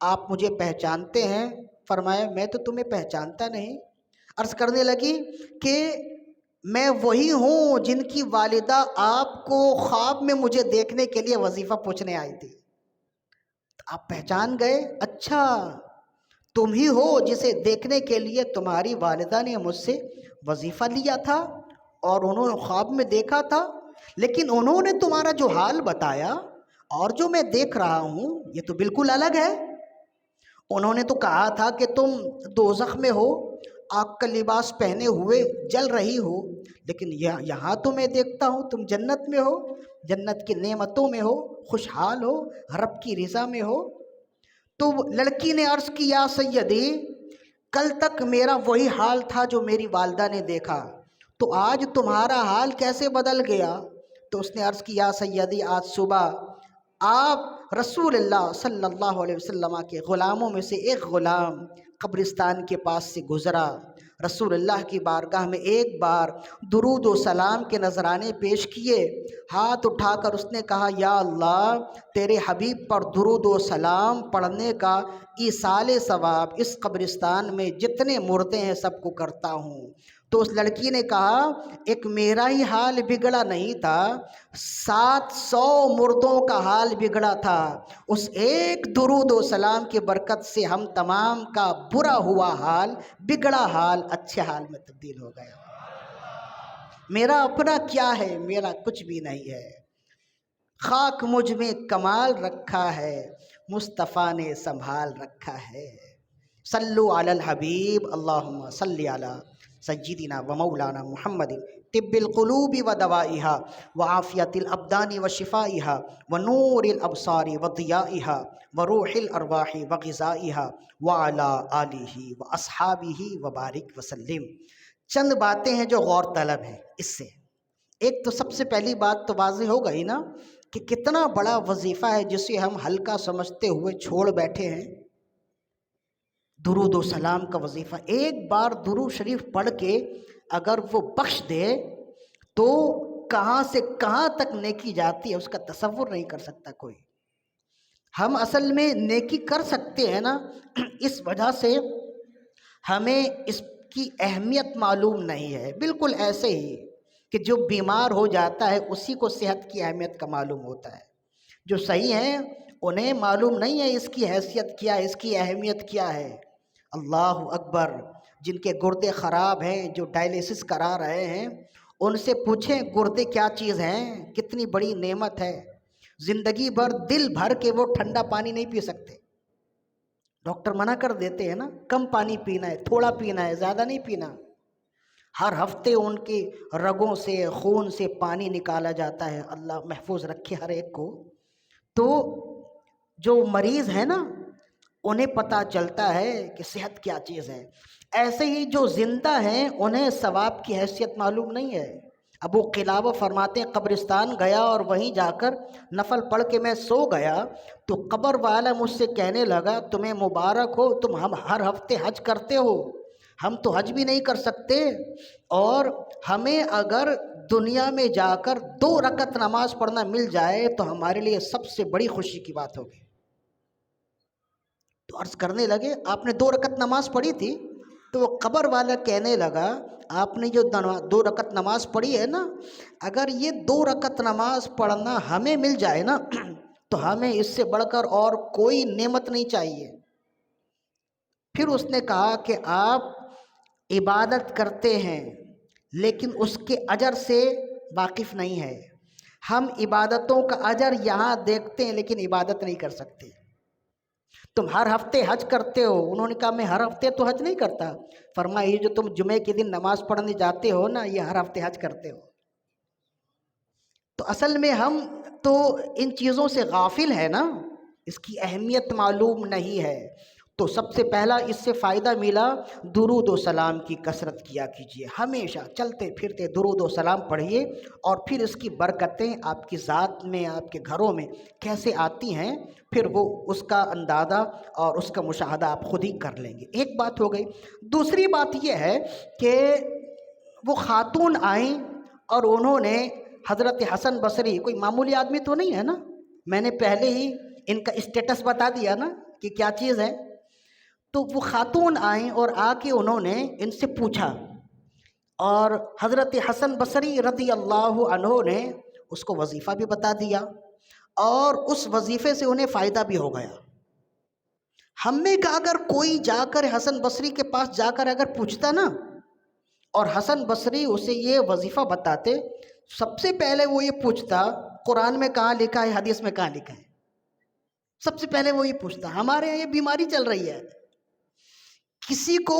آپ مجھے پہچانتے ہیں؟ فرمایا میں تو تمہیں پہچانتا نہیں۔ عرض کرنے لگی کہ میں وہی ہوں جن کی والدہ آپ کو خواب میں مجھے دیکھنے کے لیے وظیفہ پوچھنے آئی تھی۔ آپ پہچان گئے؟ اچھا، تم ہی ہو جسے دیکھنے کے لیے تمہاری والدہ نے مجھ سے وظیفہ لیا تھا اور انہوں نے خواب میں دیکھا تھا، لیکن انہوں نے تمہارا جو حال بتایا اور جو میں دیکھ رہا ہوں یہ تو بالکل الگ ہے۔ انہوں نے تو کہا تھا کہ تم دوزخ میں ہو، آگ کا لباس پہنے ہوئے جل رہی ہو، لیکن یہاں تو میں دیکھتا ہوں تم جنت میں ہو، جنت کی نعمتوں میں ہو، خوشحال ہو، رب کی رضا میں ہو۔ تو لڑکی نے عرض کی یا سیدی، کل تک میرا وہی حال تھا جو میری والدہ نے دیکھا، تو آج تمہارا حال کیسے بدل گیا؟ تو اس نے عرض کی یا سیدی، آج صبح آپ رسول اللہ صلی اللہ علیہ وسلم کے غلاموں میں سے ایک غلام قبرستان کے پاس سے گزرا، رسول اللہ کی بارگاہ میں ایک بار درود و سلام کے نذرانے پیش کیے، ہاتھ اٹھا کر اس نے کہا یا اللہ، تیرے حبیب پر درود و سلام پڑھنے کا ایصال ثواب اس قبرستان میں جتنے مردے ہیں سب کو کرتا ہوں۔ تو اس لڑکی نے کہا ایک میرا ہی حال بگڑا نہیں تھا، 700 مردوں کا حال بگڑا تھا، اس ایک درود و سلام کی برکت سے ہم تمام کا برا ہوا حال، بگڑا حال اچھے حال میں تبدیل ہو گیا۔ میرا اپنا کیا ہے؟ میرا کچھ بھی نہیں ہے، خاک مجھ میں کمال رکھا ہے، مصطفیٰ نے سنبھال رکھا ہے۔ صلو علی الحبیب، اللہم صلی علی سیدنا و مولانا محمد طب القلوب و دوائها وعافیت الابدان و شفائها ونور الابصار و ضیائها وروح الارواح و غذائها وعلی آلہ و اصحابہ وبارک وسلم۔ چند باتیں ہیں جو غور طلب ہیں اس سے۔ ایک تو سب سے پہلی بات تو واضح ہو گئی نا کہ کتنا بڑا وظیفہ ہے جسے ہم ہلکا سمجھتے ہوئے چھوڑ بیٹھے ہیں، درود و سلام کا وظیفہ۔ ایک بار درود شریف پڑھ کے اگر وہ بخش دے تو کہاں سے کہاں تک نیکی جاتی ہے اس کا تصور نہیں کر سکتا کوئی۔ ہم اصل میں نیکی کر سکتے ہیں نا، اس وجہ سے ہمیں اس کی اہمیت معلوم نہیں ہے۔ بالکل ایسے ہی کہ جو بیمار ہو جاتا ہے اسی کو صحت کی اہمیت کا معلوم ہوتا ہے، جو صحیح ہیں انہیں معلوم نہیں ہے اس کی حیثیت کیا ہے، اس کی اہمیت کیا ہے۔ اللہ اکبر، جن کے گردے خراب ہیں، جو ڈائلیسس کرا رہے ہیں، ان سے پوچھیں گردے کیا چیز ہیں، کتنی بڑی نعمت ہے۔ زندگی بھر دل بھر کے وہ ٹھنڈا پانی نہیں پی سکتے، ڈاکٹر منع کر دیتے ہیں نا، کم پانی پینا ہے، تھوڑا پینا ہے، زیادہ نہیں پینا۔ ہر ہفتے ان کی رگوں سے خون سے پانی نکالا جاتا ہے، اللہ محفوظ رکھے ہر ایک کو۔ تو جو مریض ہے نا انہیں پتہ چلتا ہے کہ صحت کیا چیز ہے۔ ایسے ہی جو زندہ ہیں انہیں ثواب کی حیثیت معلوم نہیں ہے۔ ابو قلابہ فرماتے ہیں قبرستان گیا اور وہیں جا کر نفل پڑھ کے میں سو گیا تو قبر والا مجھ سے کہنے لگا تمہیں مبارک ہو، تم ہم ہر ہفتے حج کرتے ہو، ہم تو حج بھی نہیں کر سکتے، اور ہمیں اگر دنیا میں جا کر 2 رکعت نماز پڑھنا مل جائے تو ہمارے لیے سب سے بڑی خوشی کی بات ہوگی۔ تو عرض کرنے لگے آپ نے 2 رکعت نماز پڑھی تھی؟ تو وہ قبر والا کہنے لگا آپ نے جو 2 رکعت نماز پڑھی ہے نا، اگر یہ 2 رکعت نماز پڑھنا ہمیں مل جائے نا تو ہمیں اس سے بڑھ کر اور کوئی نعمت نہیں چاہیے۔ پھر اس نے کہا کہ آپ عبادت کرتے ہیں لیکن اس کے اجر سے واقف نہیں ہے، ہم عبادتوں کا اجر یہاں دیکھتے ہیں لیکن عبادت نہیں کر سکتے۔ تم ہر ہفتے حج کرتے ہو؟ انہوں نے کہا میں ہر ہفتے تو حج نہیں کرتا۔ فرمایا یہ جو تم جمعے کے دن نماز پڑھنے جاتے ہو نا، یہ ہر ہفتے حج کرتے ہو۔ تو اصل میں ہم تو ان چیزوں سے غافل ہیں نا، اس کی اہمیت معلوم نہیں ہے۔ تو سب سے پہلا اس سے فائدہ ملا، درود و سلام کی کثرت کیا کیجیے، ہمیشہ چلتے پھرتے درود و سلام پڑھیے، اور پھر اس کی برکتیں آپ کی ذات میں، آپ کے گھروں میں کیسے آتی ہیں پھر وہ اس کا اندازہ اور اس کا مشاہدہ آپ خود ہی کر لیں گے۔ ایک بات ہو گئی۔ دوسری بات یہ ہے کہ وہ خاتون آئیں اور انہوں نے حضرت حسن بصری، کوئی معمولی آدمی تو نہیں ہے نا، میں نے پہلے ہی ان کا اسٹیٹس بتا دیا نا کہ کیا چیز ہے۔ تو وہ خاتون آئیں اور آ کے انہوں نے ان سے پوچھا، اور حضرت حسن بصری رضی اللہ عنہ نے اس کو وظیفہ بھی بتا دیا، اور اس وظیفے سے انہیں فائدہ بھی ہو گیا۔ ہم میں کہ اگر کوئی جا کر حسن بصری کے پاس جا کر اگر پوچھتا نا اور حسن بصری اسے یہ وظیفہ بتاتے، سب سے پہلے وہ یہ پوچھتا قرآن میں کہاں لکھا ہے، حدیث میں کہاں لکھا ہے، سب سے پہلے وہ یہ پوچھتا۔ ہمارے یہاں یہ بیماری چل رہی ہے، کسی کو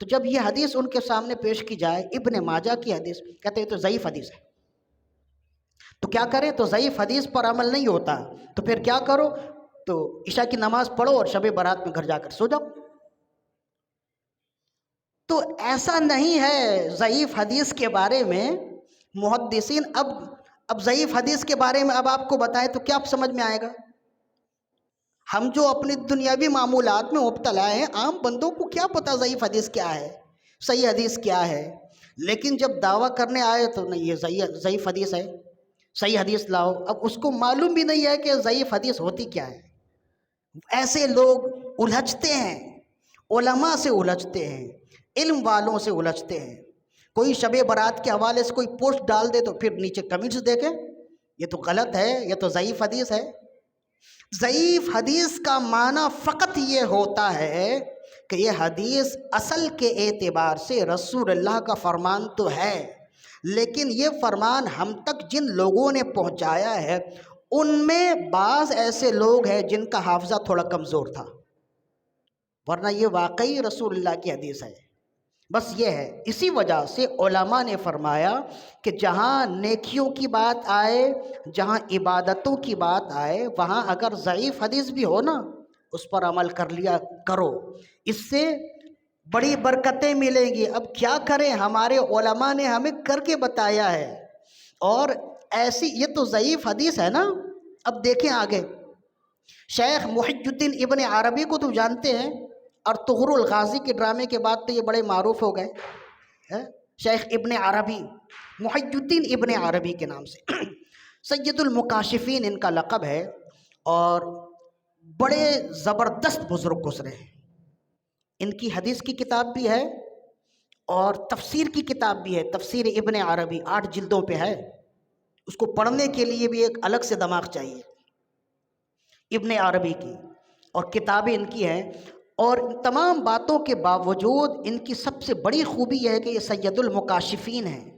تو جب یہ حدیث ان کے سامنے پیش کی جائے، ابن ماجہ کی حدیث، کہتے ہیں تو ضعیف حدیث ہے، تو کیا کریں؟ تو ضعیف حدیث پر عمل نہیں ہوتا، تو پھر کیا کرو؟ تو عشاء کی نماز پڑھو اور شب برات میں گھر جا کر سو جاؤ۔ تو ایسا نہیں ہے ضعیف حدیث کے بارے میں محدثین اب ضعیف حدیث کے بارے میں اب آپ کو بتائیں تو کیا سمجھ میں آئے گا؟ ہم جو اپنی دنیاوی معمولات میں مبتلا ہیں، عام بندوں کو کیا پتہ ضعیف حدیث کیا ہے، صحیح حدیث کیا ہے؟ لیکن جب دعویٰ کرنے آئے تو نہیں، یہ ضعیف حدیث ہے، صحیح حدیث لاؤ۔ اب اس کو معلوم بھی نہیں ہے کہ ضعیف حدیث ہوتی کیا ہے۔ ایسے لوگ الجھتے ہیں، علماء سے الجھتے ہیں، علم والوں سے الجھتے ہیں۔ کوئی شب برات کے حوالے سے کوئی پوسٹ ڈال دے تو پھر نیچے کمنٹس دیکھیں، یہ تو غلط ہے، یہ تو ضعیف حدیث ہے۔ ضعیف حدیث کا معنی فقط یہ ہوتا ہے کہ یہ حدیث اصل کے اعتبار سے رسول اللہ کا فرمان تو ہے، لیکن یہ فرمان ہم تک جن لوگوں نے پہنچایا ہے ان میں بعض ایسے لوگ ہیں جن کا حافظہ تھوڑا کمزور تھا، ورنہ یہ واقعی رسول اللہ کی حدیث ہے۔ بس یہ ہے، اسی وجہ سے علماء نے فرمایا کہ جہاں نیکیوں کی بات آئے، جہاں عبادتوں کی بات آئے، وہاں اگر ضعیف حدیث بھی ہو نا، اس پر عمل کر لیا کرو، اس سے بڑی برکتیں ملیں گی۔ اب کیا کریں، ہمارے علماء نے ہمیں کر کے بتایا ہے، اور ایسی یہ تو ضعیف حدیث ہے نا۔ اب دیکھیں آگے، شیخ محی الدین ابن عربی کو تو جانتے ہیں، اور طغر الغازی کے ڈرامے کے بعد تو یہ بڑے معروف ہو گئے، شیخ ابن عربی، محی الدین ابن عربی کے نام سے، سید المکاشفین ان کا لقب ہے، اور بڑے زبردست بزرگ گزرے ہیں۔ ان کی حدیث کی کتاب بھی ہے اور تفسیر کی کتاب بھی ہے، تفسیر ابن عربی 8 جلدوں پہ ہے، اس کو پڑھنے کے لیے بھی ایک الگ سے دماغ چاہیے، ابن عربی کی، اور کتابیں ان کی ہیں۔ اور تمام باتوں کے باوجود ان کی سب سے بڑی خوبی یہ ہے کہ یہ سید المکاشفین ہیں۔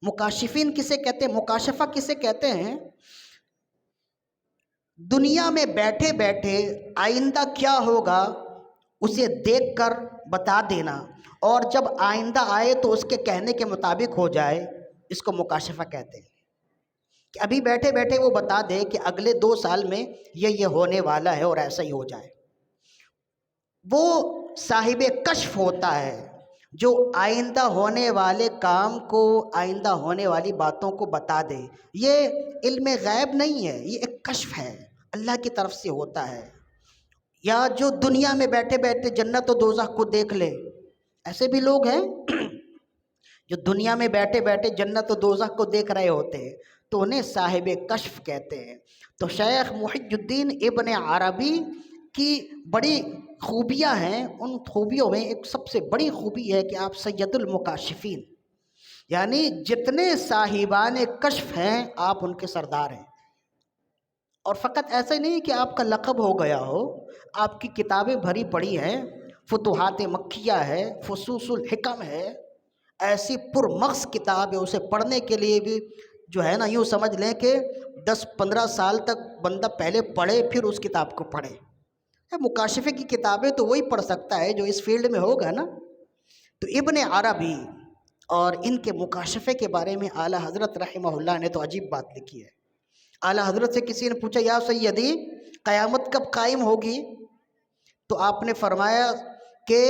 مکاشفین کسے کہتے ہیں؟ مکاشفہ کسے کہتے ہیں؟ دنیا میں بیٹھے بیٹھے آئندہ کیا ہوگا اسے دیکھ کر بتا دینا، اور جب آئندہ آئے تو اس کے کہنے کے مطابق ہو جائے، اس کو مکاشفہ کہتے ہیں۔ کہ ابھی بیٹھے بیٹھے وہ بتا دے کہ اگلے 2 سال میں یہ ہونے والا ہے اور ایسا ہی ہو جائے۔ وہ صاحب کشف ہوتا ہے جو آئندہ ہونے والے کام کو، آئندہ ہونے والی باتوں کو بتا دے۔ یہ علم غیب نہیں ہے، یہ ایک کشف ہے، اللہ کی طرف سے ہوتا ہے۔ یا جو دنیا میں بیٹھے بیٹھے جنت و دوزخ کو دیکھ لے، ایسے بھی لوگ ہیں جو دنیا میں بیٹھے بیٹھے جنت و دوزخ کو دیکھ رہے ہوتے ہیں، تو انہیں صاحب کشف کہتے ہیں۔ تو شیخ محی الدین ابن عربی کی بڑی خوبیاں ہیں، ان خوبیوں میں ایک سب سے بڑی خوبی ہے کہ آپ سید المکاشفین، یعنی جتنے صاحبان کشف ہیں آپ ان کے سردار ہیں۔ اور فقط ایسا ہی نہیں کہ آپ کا لقب ہو گیا ہو، آپ کی کتابیں بھری پڑی ہیں، فتوحات مکیہ ہے، فصوص الحکم ہے، ایسی پرمغز کتاب ہے، اسے پڑھنے کے لیے بھی جو ہے نا، یوں سمجھ لیں کہ 10-15 سال تک بندہ پہلے پڑھے پھر اس کتاب کو پڑھے۔ مکاشفے کی کتابیں تو وہی پڑھ سکتا ہے جو اس فیلڈ میں ہوگا نا۔ تو ابن عربی اور ان کے مکاشفے کے بارے میں اعلیٰ حضرت رحمہ اللہ نے تو عجیب بات لکھی ہے۔ اعلیٰ حضرت سے کسی نے پوچھا، یا سیدی قیامت کب قائم ہوگی؟ تو آپ نے فرمایا کہ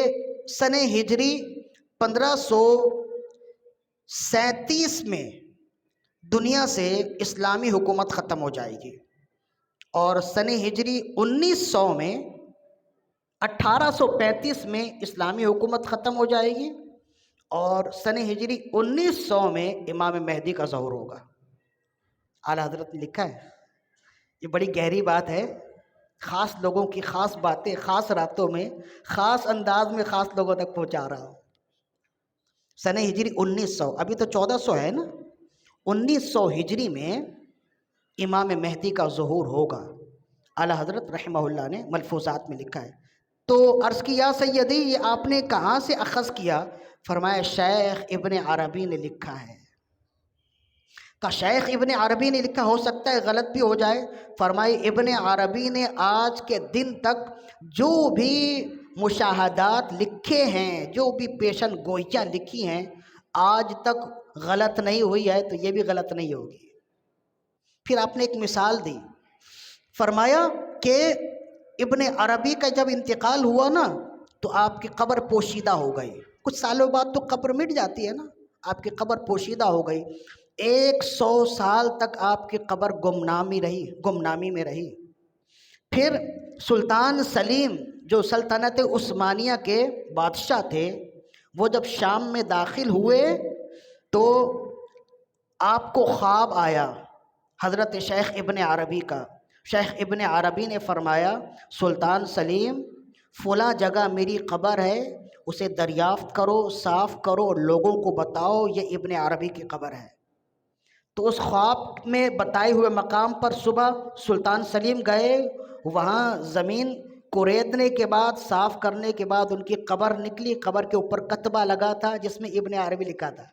سن ہجری 1537 میں دنیا سے اسلامی حکومت ختم ہو جائے گی، اور سن ہجری 1900 میں 1835 میں اسلامی حکومت ختم ہو جائے گی، اور سن ہجری 1900 میں امام مہدی کا ظہور ہوگا۔ اعلیٰ حضرت نے لکھا ہے، یہ بڑی گہری بات ہے، خاص لوگوں کی خاص باتیں خاص راتوں میں خاص انداز میں خاص لوگوں تک پہنچا رہا ہوں۔ سن ہجری 1900، ابھی تو 1400 ہے نا، 1900 ہجری میں امام مہدی کا ظہور ہوگا۔ اعلیٰ حضرت رحمہ اللہ نے ملفوظات میں لکھا ہے۔ تو عرض کی، یا سیدی یہ آپ نے کہاں سے اخذ کیا؟ فرمایا شیخ ابن عربی نے لکھا ہے۔ کہ شیخ ابن عربی نے لکھا، ہو سکتا ہے غلط بھی ہو جائے۔ فرمائی ابن عربی نے آج کے دن تک جو بھی مشاہدات لکھے ہیں، جو بھی پیشن گوئیاں لکھی ہیں، آج تک غلط نہیں ہوئی ہے تو یہ بھی غلط نہیں ہوگی۔ پھر آپ نے ایک مثال دی، فرمایا کہ ابن عربی کا جب انتقال ہوا نا تو آپ کی قبر پوشیدہ ہو گئی۔ کچھ سالوں بعد تو قبر مٹ جاتی ہے نا، آپ کی قبر پوشیدہ ہو گئی۔ 100 سال تک آپ کی قبر گمنامی میں رہی۔ پھر سلطان سلیم جو سلطنت عثمانیہ کے بادشاہ تھے، وہ جب شام میں داخل ہوئے تو آپ کو خواب آیا حضرت شیخ ابن عربی کا۔ شیخ ابن عربی نے فرمایا سلطان سلیم فلاں جگہ میری قبر ہے، اسے دریافت کرو، صاف کرو اور لوگوں کو بتاؤ یہ ابن عربی کی قبر ہے۔ تو اس خواب میں بتائے ہوئے مقام پر صبح سلطان سلیم گئے، وہاں زمین کوریدنے کے بعد، صاف کرنے کے بعد ان کی قبر نکلی۔ قبر کے اوپر کتبہ لگا تھا جس میں ابن عربی لکھا تھا۔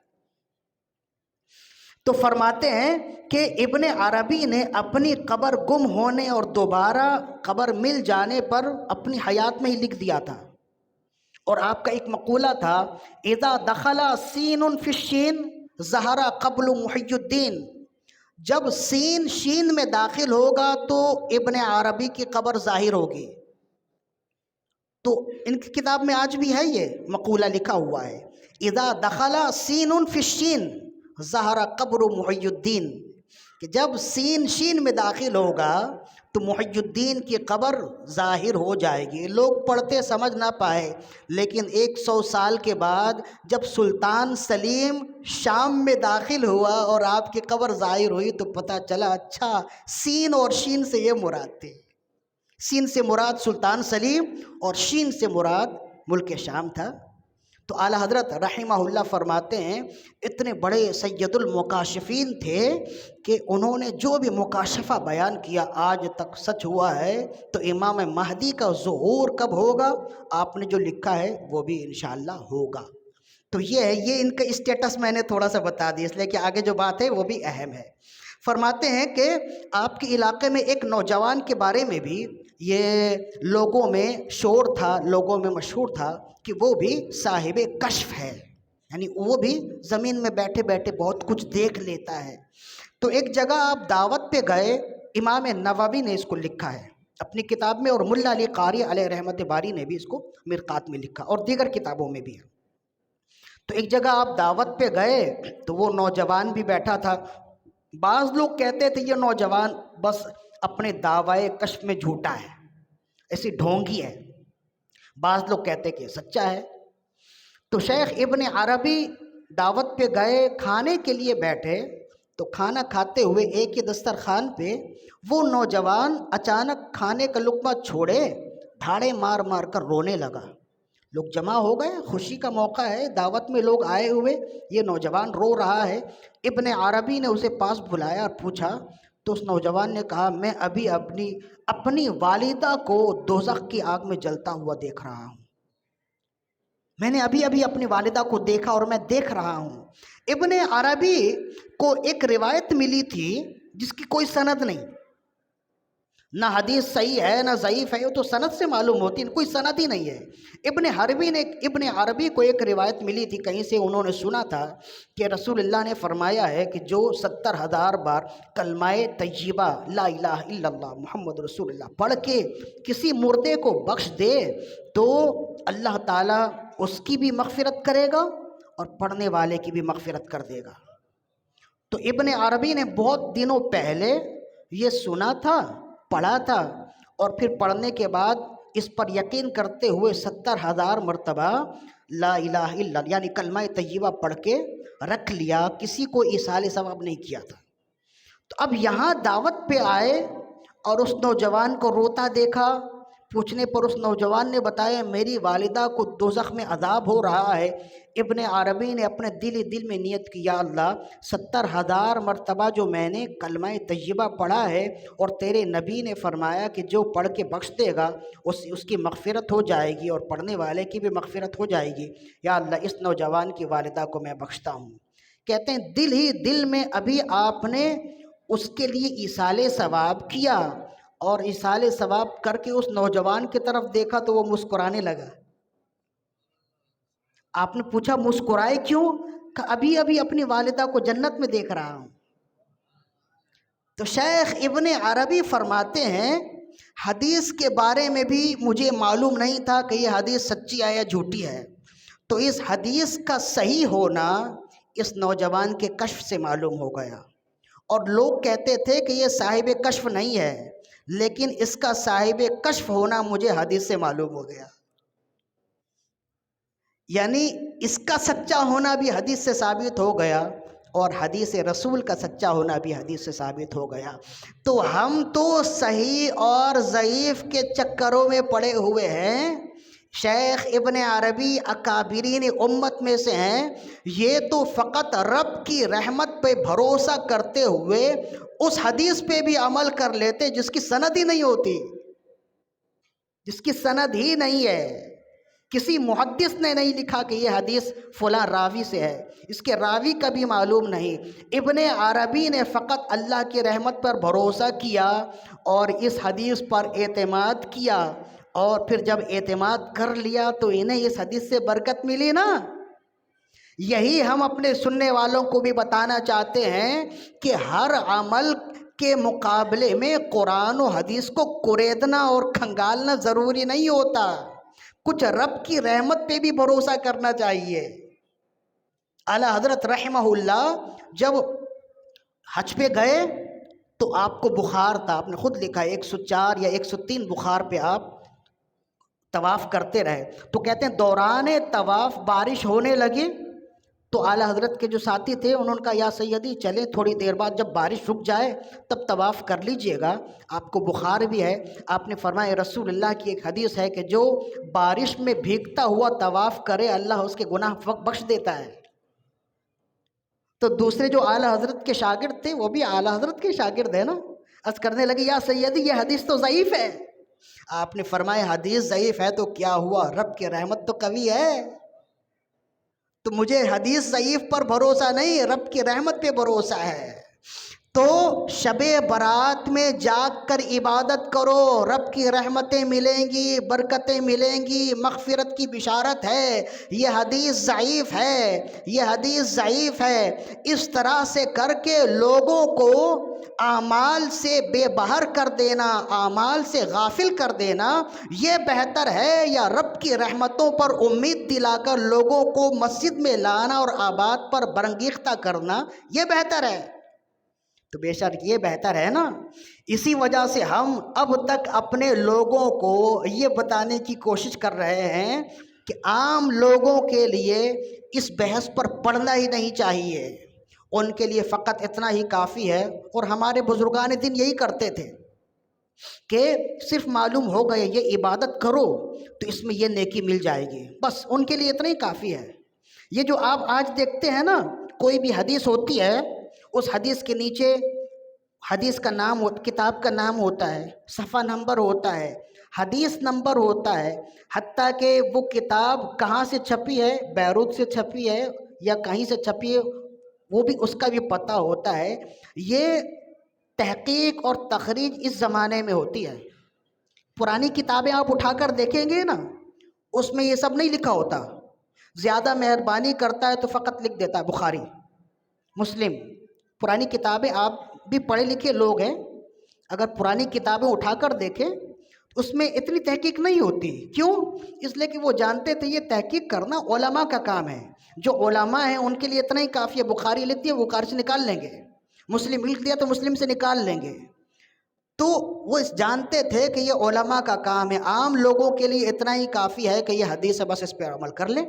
تو فرماتے ہیں کہ ابن عربی نے اپنی قبر گم ہونے اور دوبارہ قبر مل جانے پر اپنی حیات میں ہی لکھ دیا تھا۔ اور آپ کا ایک مقولہ تھا اذا دخل سین فی الشین ظہر قبل محی الدین، جب سین شین میں داخل ہوگا تو ابن عربی کی قبر ظاہر ہوگی۔ تو ان کی کتاب میں آج بھی ہے یہ مقولہ لکھا ہوا ہے، اذا دخل سین فی الشین ظہر قبر محی الدین، کہ جب سین شین میں داخل ہوگا تو محی الدین کی قبر ظاہر ہو جائے گی۔ لوگ پڑھتے سمجھ نہ پائے، لیکن 100 سال کے بعد جب سلطان سلیم شام میں داخل ہوا اور آپ کی قبر ظاہر ہوئی تو پتہ چلا اچھا سین اور شین سے یہ مراد تھے۔ سین سے مراد سلطان سلیم اور شین سے مراد ملک شام تھا۔ تو اعلیٰ حضرت رحمہ اللہ فرماتے ہیں اتنے بڑے سید المکاشفین تھے کہ انہوں نے جو بھی مکاشفہ بیان کیا آج تک سچ ہوا ہے۔ تو امام مہدی کا ظہور کب ہوگا، آپ نے جو لکھا ہے وہ بھی انشاءاللہ ہوگا۔ تو یہ ان کا اسٹیٹس میں نے تھوڑا سا بتا دیا، اس لیے کہ آگے جو بات ہے وہ بھی اہم ہے۔ فرماتے ہیں کہ آپ کے علاقے میں ایک نوجوان کے بارے میں بھی یہ لوگوں میں شور تھا، لوگوں میں مشہور تھا کہ وہ بھی صاحب کشف ہے، یعنی وہ بھی زمین میں بیٹھے بیٹھے بہت کچھ دیکھ لیتا ہے۔ تو ایک جگہ آپ دعوت پہ گئے، امام نووی نے اس کو لکھا ہے اپنی کتاب میں، اور ملا علی قاری علیہ رحمت باری نے بھی اس کو مرقات میں لکھا اور دیگر کتابوں میں بھی ہے۔ تو ایک جگہ آپ دعوت پہ گئے تو وہ نوجوان بھی بیٹھا تھا۔ بعض لوگ کہتے تھے یہ نوجوان بس اپنے دعوی کشف میں جھوٹا ہے، ایسی ڈھونگی ہے۔ بعض لوگ کہتے کہ سچا ہے۔ تو شیخ ابن عربی دعوت پہ گئے، کھانے کے لیے بیٹھے تو کھانا کھاتے ہوئے ایک ہی دسترخوان پہ وہ نوجوان اچانک کھانے کا لقمہ چھوڑے، دھاڑے مار مار کر رونے لگا۔ لوگ جمع ہو گئے، خوشی کا موقع ہے، دعوت میں لوگ آئے ہوئے، یہ نوجوان رو رہا ہے۔ ابن عربی نے اسے پاس بلایا اور پوچھا تو اس نوجوان نے کہا میں ابھی اپنی والدہ کو دوزخ کی آگ میں جلتا ہوا دیکھ رہا ہوں، میں نے ابھی اپنی والدہ کو دیکھا اور میں دیکھ رہا ہوں۔ ابن عربی کو ایک روایت ملی تھی جس کی کوئی سند نہیں، نہ حدیث صحیح ہے نہ ضعیف ہے، وہ تو سند سے معلوم ہوتی ہے، کوئی سند ہی نہیں ہے۔ ابن عربی کو ایک روایت ملی تھی، کہیں سے انہوں نے سنا تھا کہ رسول اللہ نے فرمایا ہے کہ جو 70,000 بار کلمہ طیبہ لا الہ الا اللہ محمد رسول اللہ پڑھ کے کسی مردے کو بخش دے تو اللہ تعالیٰ اس کی بھی مغفرت کرے گا اور پڑھنے والے کی بھی مغفرت کر دے گا۔ تو ابن عربی نے بہت دنوں پہلے یہ سنا تھا، پڑھا تھا، اور پھر پڑھنے کے بعد اس پر یقین کرتے ہوئے 70,000 مرتبہ لا الہ الا اللہ یعنی کلمہ طیبہ پڑھ کے رکھ لیا، کسی کو ایصال ثواب نہیں کیا تھا۔ تو اب یہاں دعوت پہ آئے اور اس نوجوان کو روتا دیکھا، پوچھنے پر اس نوجوان نے بتایا میری والدہ کو دوزخ میں عذاب ہو رہا ہے۔ ابن عربی نے اپنے دل میں نیت کی، یا اللہ 70,000 مرتبہ جو میں نے کلمہ طیبہ پڑھا ہے اور تیرے نبی نے فرمایا کہ جو پڑھ کے بخش دے گا اس کی مغفرت ہو جائے گی اور پڑھنے والے کی بھی مغفرت ہو جائے گی، یا اللہ اس نوجوان کی والدہ کو میں بخشتا ہوں۔ کہتے ہیں دل ہی دل میں ابھی آپ نے اس کے لیے ایصال ثواب کیا اور ایصال ثواب کر کے اس نوجوان کی طرف دیکھا تو وہ مسکرانے لگا۔ آپ نے پوچھا مسکرائے کیوں؟ کہ ابھی ابھی اپنی والدہ کو جنت میں دیکھ رہا ہوں۔ تو شیخ ابن عربی فرماتے ہیں حدیث کے بارے میں بھی مجھے معلوم نہیں تھا کہ یہ حدیث سچی ہے یا جھوٹی ہے، تو اس حدیث کا صحیح ہونا اس نوجوان کے کشف سے معلوم ہو گیا۔ اور لوگ کہتے تھے کہ یہ صاحب کشف نہیں ہے، لیکن اس کا صاحب کشف ہونا مجھے حدیث سے معلوم ہو گیا۔ یعنی اس کا سچا ہونا بھی حدیث سے ثابت ہو گیا، اور حدیث رسول کا سچا ہونا بھی حدیث سے ثابت ہو گیا۔ تو ہم تو صحیح اور ضعیف کے چکروں میں پڑے ہوئے ہیں۔ شیخ ابن عربی اکابرین امت میں سے ہیں، یہ تو فقط رب کی رحمت پہ بھروسہ کرتے ہوئے اس حدیث پہ بھی عمل کر لیتے جس کی سند ہی نہیں ہوتی، جس کی سند ہی نہیں ہے۔ کسی محدث نے نہیں لکھا کہ یہ حدیث فلاں راوی سے ہے، اس کے راوی کا بھی معلوم نہیں۔ ابن عربی نے فقط اللہ کی رحمت پر بھروسہ کیا اور اس حدیث پر اعتماد کیا، اور پھر جب اعتماد کر لیا تو انہیں اس حدیث سے برکت ملی نا۔ یہی ہم اپنے سننے والوں کو بھی بتانا چاہتے ہیں کہ ہر عمل کے مقابلے میں قرآن و حدیث کو کریدنا اور کھنگالنا ضروری نہیں ہوتا، کچھ رب کی رحمت پہ بھی بھروسہ کرنا چاہیے۔ اعلیٰ حضرت رحمہ اللہ جب حج پہ گئے تو آپ کو بخار تھا، آپ نے خود لکھا 104 یا 103 بخار پہ آپ طواف کرتے رہے۔ تو کہتے ہیں دوران طواف بارش ہونے لگی تو اعلیٰ حضرت کے جو ساتھی تھے انہوں نے کہا یا سیدی چلیں تھوڑی دیر بعد جب بارش رک جائے تب طواف کر لیجئے گا، آپ کو بخار بھی ہے۔ آپ نے فرمایا رسول اللہ کی ایک حدیث ہے کہ جو بارش میں بھیگتا ہوا طواف کرے اللہ اس کے گناہ بخش دیتا ہے۔ تو دوسرے جو اعلیٰ حضرت کے شاگرد تھے وہ بھی اعلیٰ حضرت کے شاگرد ہیں نا، عرض کرنے لگے یا سیدی یہ حدیث تو ضعیف ہے۔ آپ نے فرمایا حدیث ضعیف ہے تو کیا ہوا، رب کی رحمت تو قوی ہے۔ تو مجھے حدیث ضعیف پر بھروسہ نہیں، رب کی رحمت پہ بھروسہ ہے۔ تو شب برات میں جاگ کر عبادت کرو، رب کی رحمتیں ملیں گی، برکتیں ملیں گی، مغفرت کی بشارت ہے۔ یہ حدیث ضعیف ہے، یہ حدیث ضعیف ہے۔ اس طرح سے کر کے لوگوں کو اعمال سے بے بہر کر دینا، اعمال سے غافل کر دینا یہ بہتر ہے، یا رب کی رحمتوں پر امید دلا کر لوگوں کو مسجد میں لانا اور آباد پر برانگیختہ کرنا یہ بہتر ہے؟ تو بے شک یہ بہتر ہے نا۔ اسی وجہ سے ہم اب تک اپنے لوگوں کو یہ بتانے کی کوشش کر رہے ہیں کہ عام لوگوں کے لیے اس بحث پر پڑھنا ہی نہیں چاہیے، ان کے لیے فقط اتنا ہی کافی ہے۔ اور ہمارے بزرگان دین یہی کرتے تھے کہ صرف معلوم ہو گئے یہ عبادت کرو تو اس میں یہ نیکی مل جائے گی، بس ان کے لیے اتنا ہی کافی ہے۔ یہ جو آپ آج دیکھتے ہیں نا، کوئی بھی حدیث ہوتی ہے اس حدیث کے نیچے حدیث کا نام، کتاب کا نام ہوتا ہے، صفحہ نمبر ہوتا ہے، حدیث نمبر ہوتا ہے، حتیٰ کہ وہ کتاب کہاں سے چھپی ہے، بیروت سے چھپی ہے یا کہیں سے چھپی ہے وہ بھی اس کا بھی پتہ ہوتا ہے۔ یہ تحقیق اور تخریج اس زمانے میں ہوتی ہے۔ پرانی کتابیں آپ اٹھا کر دیکھیں گے نا، اس میں یہ سب نہیں لکھا ہوتا۔ زیادہ مہربانی کرتا ہے تو فقط لکھ دیتا ہے بخاری مسلم۔ پرانی کتابیں آپ بھی پڑھے لکھے لوگ ہیں، اگر پرانی کتابیں اٹھا کر دیکھیں تو اس میں اتنی تحقیق نہیں ہوتی۔ کیوں؟ اس لیے کہ وہ جانتے تھے یہ تحقیق کرنا علماء کا کام ہے، جو علماء ہیں ان کے لیے اتنا ہی کافی ہے، بخاری لکھ دیا بخاری سے نکال لیں گے، مسلم لکھ دیا تو مسلم سے نکال لیں گے۔ تو وہ جانتے تھے کہ یہ علماء کا کام ہے، عام لوگوں کے لیے اتنا ہی کافی ہے کہ یہ حدیث ہے بس اس پہ عمل کر لیں۔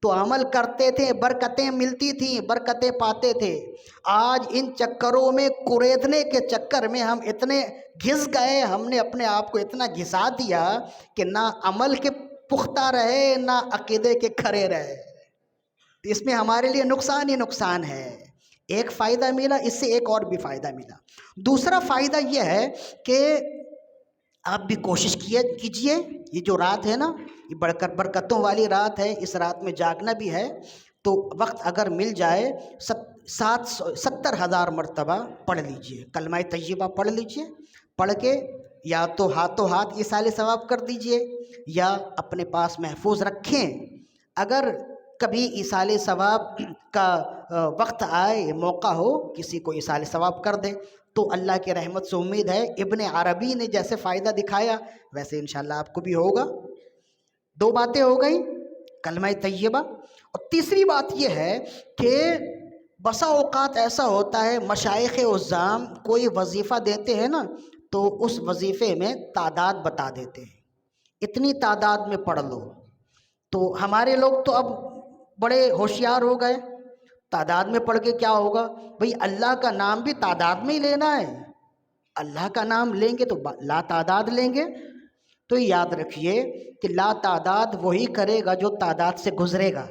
تو عمل کرتے تھے، برکتیں ملتی تھیں، برکتیں پاتے تھے۔ آج ان چکروں میں کریدنے کے چکر میں ہم اتنے گھس گئے، ہم نے اپنے آپ کو اتنا گھسا دیا کہ نہ عمل کے پختہ رہے نہ عقیدے کے کھڑے رہے۔ اس میں ہمارے لیے نقصان ہی نقصان ہے۔ ایک فائدہ ملا، اس سے ایک اور بھی فائدہ ملا۔ دوسرا فائدہ یہ ہے کہ آپ بھی کوشش کیجئے، یہ جو رات ہے نا یہ برکتوں والی رات ہے، اس رات میں جاگنا بھی ہے تو وقت اگر مل جائے 70,000 مرتبہ پڑھ لیجئے، کلمہ طیبہ پڑھ لیجئے، پڑھ کے یا تو ہاتھوں ہاتھ ایصال ثواب کر دیجئے یا اپنے پاس محفوظ رکھیں۔ اگر کبھی ایصال ثواب کا وقت آئے، موقع ہو، کسی کو ایصال ثواب کر دیں تو اللہ کی رحمت سے امید ہے ابن عربی نے جیسے فائدہ دکھایا ویسے انشاءاللہ آپ کو بھی ہوگا۔ 2 باتیں ہو گئیں، کلمہ طیبہ، اور تیسری بات یہ ہے کہ بسا اوقات ایسا ہوتا ہے مشائخ عظام کوئی وظیفہ دیتے ہیں نا تو اس وظیفے میں تعداد بتا دیتے ہیں، اتنی تعداد میں پڑھ لو۔ تو ہمارے لوگ تو اب بڑے ہوشیار ہو گئے، تعداد میں پڑھ کے کیا ہوگا؟ بھئی اللہ کا نام بھی تعداد میں ہی لینا ہے، اللہ کا نام لیں گے تو لا تعداد لیں گے۔ تو یاد رکھیے کہ لا تعداد وہی کرے گا جو تعداد سے گزرے گا،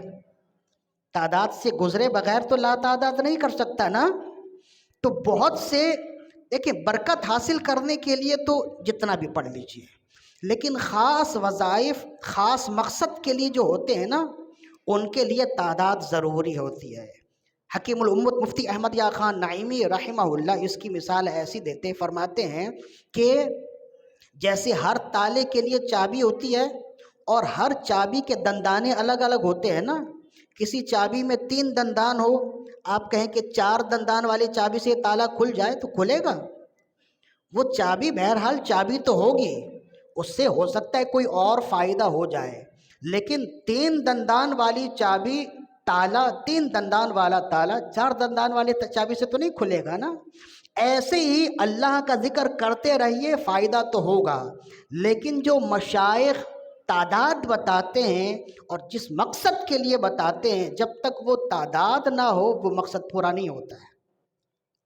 تعداد سے گزرے بغیر تو لا تعداد نہیں کر سکتا نا۔ تو بہت سے دیکھیں برکت حاصل کرنے کے لیے تو جتنا بھی پڑھ لیجئے، لیکن خاص وظائف خاص مقصد کے لیے جو ہوتے ہیں نا ان کے لیے تعداد ضروری ہوتی ہے۔ حکیم الامت مفتی احمد یا خان نعیمی رحمہ اللہ اس کی مثال ایسی دیتے فرماتے ہیں کہ جیسے ہر تالے کے لیے چابی ہوتی ہے اور ہر چابی کے دندانے الگ الگ ہوتے ہیں نا، کسی چابی میں 3 دندان ہو، آپ کہیں کہ 4 دندان والی چابی سے تالا کھل جائے تو کھلے گا؟ وہ چابی بہرحال چابی تو ہوگی، اس سے ہو سکتا ہے کوئی اور فائدہ ہو جائے، لیکن 3 دندان والی چابی تالا، 3 دندان والا تالا 4 دندان والی چابی سے تو نہیں کھلے گا نا۔ ایسے ہی اللہ کا ذکر کرتے رہیے، فائدہ تو ہوگا، لیکن جو مشائخ تعداد بتاتے ہیں اور جس مقصد کے لیے بتاتے ہیں جب تک وہ تعداد نہ ہو وہ مقصد پورا نہیں ہوتا ہے۔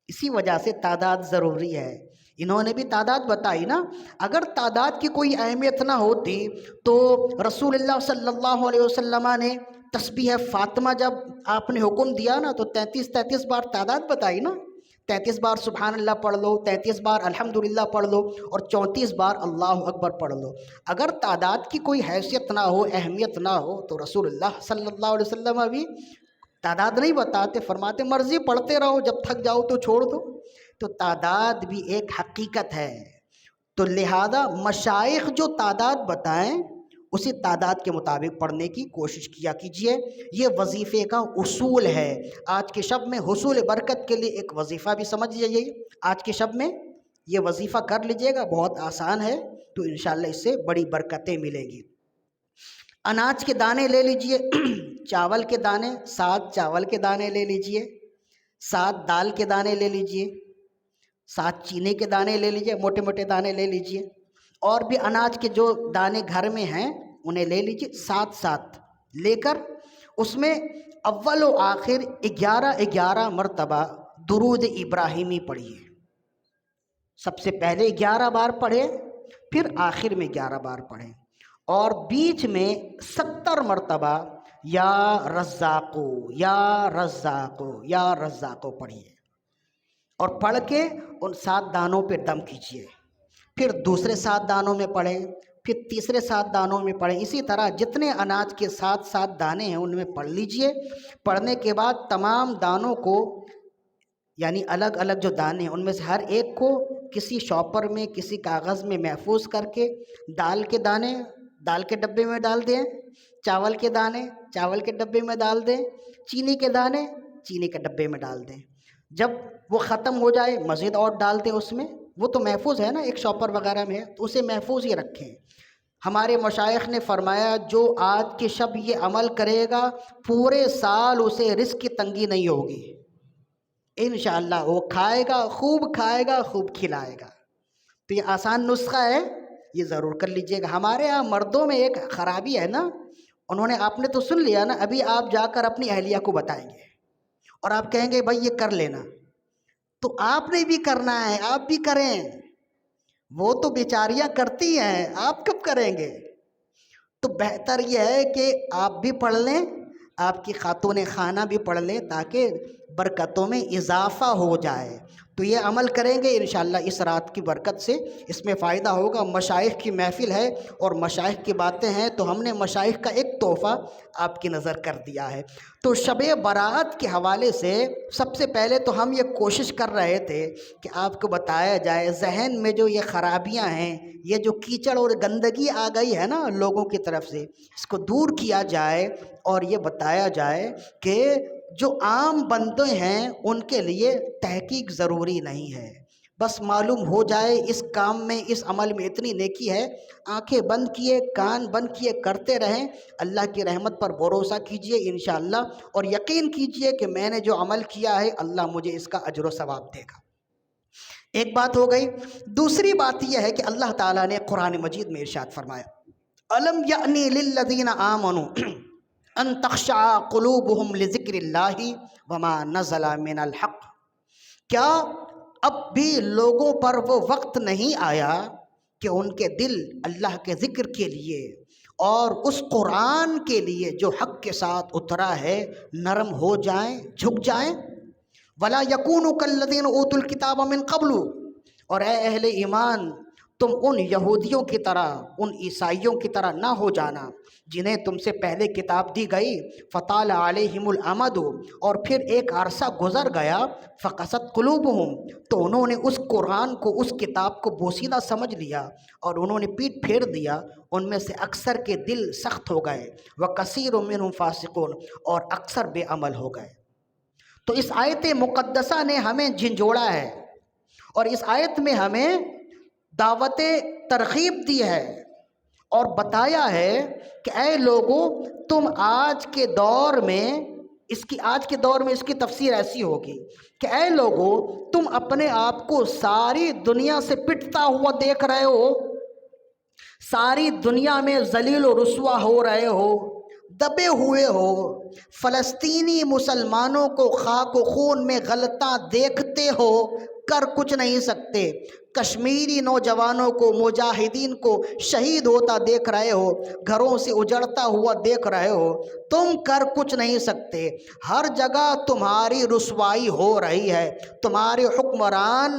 اسی وجہ سے تعداد ضروری ہے۔ انہوں نے بھی تعداد بتائی نا، اگر تعداد کی کوئی اہمیت نہ ہوتی تو رسول اللہ صلی اللہ علیہ وسلم نے تسبیح فاطمہ جب آپ نے حکم دیا نا تو 33 بار تعداد بتائی نا، 33 بار سبحان اللہ پڑھ لو، 33 بار الحمدللہ پڑھ لو اور 34 بار اللہ اکبر پڑھ لو۔ اگر تعداد کی کوئی حیثیت نہ ہو، اہمیت نہ ہو تو رسول اللہ صلی اللہ علیہ وسلم بھی تعداد نہیں بتاتے، فرماتے مرضی پڑھتے رہو، جب تھک جاؤ تو چھوڑ دو۔ تو تعداد بھی ایک حقیقت ہے، تو لہذا مشائخ جو تعداد بتائیں اسی تعداد کے مطابق پڑھنے کی کوشش کیا کیجیے۔ یہ وظیفے کا اصول ہے۔ آج کے شب میں حصول برکت کے لیے ایک وظیفہ بھی سمجھ لیجیے، آج کے شب میں یہ وظیفہ کر لیجیے گا، بہت آسان ہے، تو انشاءاللہ اس سے بڑی برکتیں ملیں گی۔ اناج کے دانے لے لیجئے، چاول کے دانے، 7 چاول کے دانے لے لیجئے، 7 دال کے دانے لے لیجئے، 7 چینے کے دانے لے لیجئے، موٹے موٹے دانے لے لیجئے، اور بھی اناج کے جو دانے گھر میں ہیں انہیں لے لیجئے، 7 لے کر اس میں اول و آخر 11 مرتبہ درود ابراہیمی پڑھیے۔ سب سے پہلے 11 بار پڑھیں، پھر آخر میں 11 بار پڑھیں، اور بیچ میں 70 مرتبہ یا رزاقو یا رزاقو یا رزاقو پڑھیے، اور پڑھ کے ان 7 دانوں پہ دم کیجیے، پھر دوسرے 7 دانوں میں پڑھیں، پھر تیسرے 7 دانوں میں پڑھیں، اسی طرح جتنے اناج کے 7 دانے ہیں ان میں پڑھ لیجئے۔ پڑھنے کے بعد تمام دانوں کو، یعنی الگ الگ جو دانے ہیں ان میں سے ہر ایک کو کسی شاپر میں، کسی کاغذ میں محفوظ کر کے دال کے دانے دال کے ڈبے میں ڈال دیں، چاول کے دانے چاول کے ڈبے میں ڈال دیں، چینی کے دانے چینی کے ڈبے میں ڈال دیں۔ جب وہ ختم ہو جائے مزید اور ڈال دیں اس میں، وہ تو محفوظ ہے نا، ایک شاپر وغیرہ میں ہے تو اسے محفوظ ہی رکھیں۔ ہمارے مشائخ نے فرمایا جو آج کے شب یہ عمل کرے گا پورے سال اسے رزق کی تنگی نہیں ہوگی، انشاءاللہ وہ کھائے گا، خوب کھائے گا، خوب کھلائے گا۔ تو یہ آسان نسخہ ہے، یہ ضرور کر لیجئے گا۔ ہمارے ہاں مردوں میں ایک خرابی ہے نا، انہوں نے، آپ نے تو سن لیا نا، ابھی آپ جا کر اپنی اہلیہ کو بتائیں گے اور آپ کہیں گے بھائی یہ کر لینا، تو آپ نے بھی کرنا ہے، آپ بھی کریں، وہ تو بیچاریاں کرتی ہیں، آپ کب کریں گے؟ تو بہتر یہ ہے کہ آپ بھی پڑھ لیں، آپ کی خاتون خانہ بھی پڑھ لیں، تاکہ برکتوں میں اضافہ ہو جائے۔ تو یہ عمل کریں گے انشاءاللہ اس رات کی برکت سے اس میں فائدہ ہوگا۔ مشائخ کی محفل ہے اور مشائخ کی باتیں ہیں، تو ہم نے مشائخ کا ایک تحفہ آپ کی نظر کر دیا ہے۔ تو شب برات کے حوالے سے سب سے پہلے تو ہم یہ کوشش کر رہے تھے کہ آپ کو بتایا جائے ذہن میں جو یہ خرابیاں ہیں، یہ جو کیچڑ اور گندگی آ گئی ہے نا لوگوں کی طرف سے، اس کو دور کیا جائے اور یہ بتایا جائے کہ جو عام بندے ہیں ان کے لیے تحقیق ضروری نہیں ہے، بس معلوم ہو جائے اس کام میں اس عمل میں اتنی نیکی ہے، آنکھیں بند کیے کان بند کیے کرتے رہیں، اللہ کی رحمت پر بھروسہ کیجئے انشاءاللہ، اور یقین کیجئے کہ میں نے جو عمل کیا ہے اللہ مجھے اس کا اجر و ثواب دے گا۔ ایک بات ہو گئی۔ دوسری بات یہ ہے کہ اللہ تعالیٰ نے قرآن مجید میں ارشاد فرمایا أَلَمْ يَأْنِ لِلَّذِينَ آمَنُوا أَن تَخْشَعَ قُلُوبُهُمْ لِذِكْرِ اللَّهِ وَمَا نَزَلَ مِنَ الْحَقِّ، کیا اب بھی لوگوں پر وہ وقت نہیں آیا کہ ان کے دل اللہ کے ذکر کے لیے اور اس قرآن کے لیے جو حق کے ساتھ اترا ہے نرم ہو جائیں، جھک جائیں؟ وَلَا يَكُونُوا كَالَّذِينَ أُوتُوا الْكِتَابَ مِن قَبْلُ، اور اے اہل ایمان تم ان یہودیوں کی طرح ان عیسائیوں کی طرح نہ ہو جانا جنہیں تم سے پہلے کتاب دی گئی، فطال علیہم الامد، اور پھر ایک عرصہ گزر گیا، فقست قلوبہم، تو انہوں نے اس قرآن کو اس کتاب کو بوسیدہ سمجھ لیا اور انہوں نے پیٹ پھیر دیا، ان میں سے اکثر کے دل سخت ہو گئے، وکثیر منہم فاسقون، اور اکثر بے عمل ہو گئے۔ تو اس آیت مقدسہ نے ہمیں جھنجھوڑا ہے اور اس آیت میں ہمیں دعوت ترغیب دی ہے اور بتایا ہے کہ اے لوگوں تم آج کے دور میں اس کی تفسیر ایسی ہوگی کہ اے لوگوں تم اپنے آپ کو ساری دنیا سے پٹتا ہوا دیکھ رہے ہو، ساری دنیا میں ذلیل و رسوا ہو رہے ہو، دبے ہوئے ہو، فلسطینی مسلمانوں کو خاک و خون میں غلطاں دیکھتے ہو، کر کچھ نہیں سکتے، کشمیری نوجوانوں کو مجاہدین کو شہید ہوتا دیکھ رہے ہو، گھروں سے اجڑتا ہوا دیکھ رہے ہو، تم کر کچھ نہیں سکتے، ہر جگہ تمہاری رسوائی ہو رہی ہے، تمہارے حکمران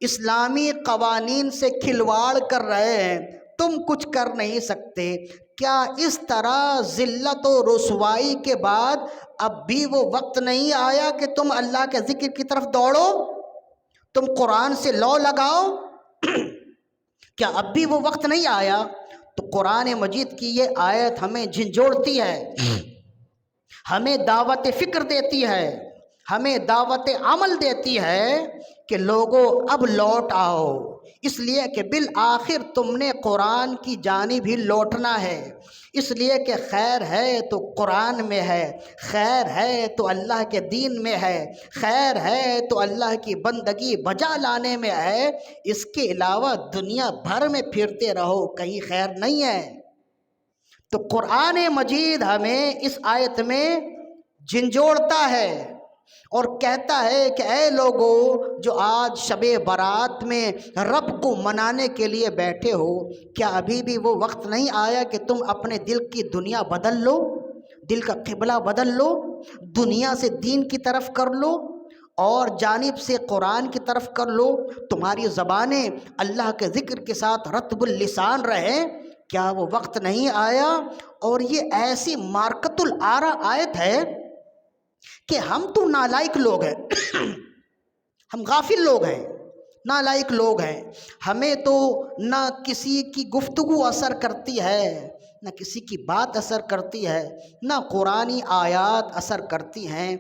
اسلامی قوانین سے کھلواڑ کر رہے ہیں، تم کچھ کر نہیں سکتے۔ کیا اس طرح ذلت و رسوائی کے بعد اب بھی وہ وقت نہیں آیا کہ تم اللہ کے ذکر کی طرف دوڑو، تم قرآن سے لو لگاؤ؟ کیا اب بھی وہ وقت نہیں آیا؟ تو قرآن مجید کی یہ آیت ہمیں جھنجھوڑتی ہے، ہمیں دعوت فکر دیتی ہے، ہمیں دعوت عمل دیتی ہے کہ لوگوں اب لوٹ آؤ، اس لیے کہ بالآخر تم نے قرآن کی جانب ہی لوٹنا ہے، اس لیے کہ خیر ہے تو قرآن میں ہے، خیر ہے تو اللہ کے دین میں ہے، خیر ہے تو اللہ کی بندگی بجا لانے میں ہے، اس کے علاوہ دنیا بھر میں پھرتے رہو کہیں خیر نہیں ہے۔ تو قرآن مجید ہمیں اس آیت میں جھنجھوڑتا ہے اور کہتا ہے کہ اے لوگوں جو آج شب برات میں رب کو منانے کے لیے بیٹھے ہو، کیا ابھی بھی وہ وقت نہیں آیا کہ تم اپنے دل کی دنیا بدل لو، دل کا قبلہ بدل لو، دنیا سے دین کی طرف کر لو اور جانب سے قرآن کی طرف کر لو، تمہاری زبانیں اللہ کے ذکر کے ساتھ رطب اللسان رہیں؟ کیا وہ وقت نہیں آیا؟ اور یہ ایسی مارکت الآرا آیت ہے کہ ہم تو نالائق لوگ ہیں، ہم غافل لوگ ہیں، نالائق لوگ ہیں، ہمیں تو نہ کسی کی گفتگو اثر کرتی ہے، نہ کسی کی بات اثر کرتی ہے، نہ قرآنی آیات اثر کرتی ہیں۔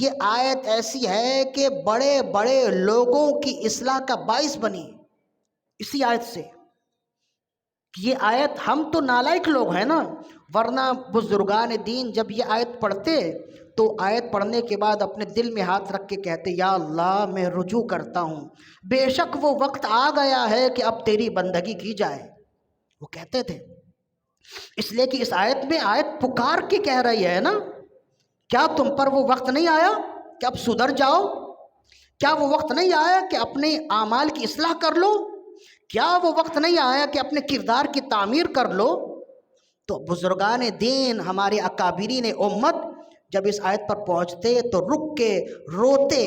یہ آیت ایسی ہے کہ بڑے بڑے لوگوں کی اصلاح کا باعث بنی اسی آیت سے۔ یہ آیت، ہم تو نالائق لوگ ہیں نا، ورنہ بزرگان دین جب یہ آیت پڑھتے تو آیت پڑھنے کے بعد اپنے دل میں ہاتھ رکھ کے کہتے یا اللہ میں رجوع کرتا ہوں، بے شک وہ وقت آ گیا ہے کہ اب تیری بندگی کی جائے، وہ کہتے تھے۔ اس لیے کہ اس آیت میں آیت پکار کے کہہ رہی ہے نا، کیا تم پر وہ وقت نہیں آیا کہ اب سدھر جاؤ؟ کیا وہ وقت نہیں آیا کہ اپنے اعمال کی اصلاح کر لو؟ کیا وہ وقت نہیں آیا کہ اپنے کردار کی تعمیر کر لو؟ تو بزرگان دین، ہمارے اکابرین امت، جب اس آیت پر پہنچتے تو رک کے روتے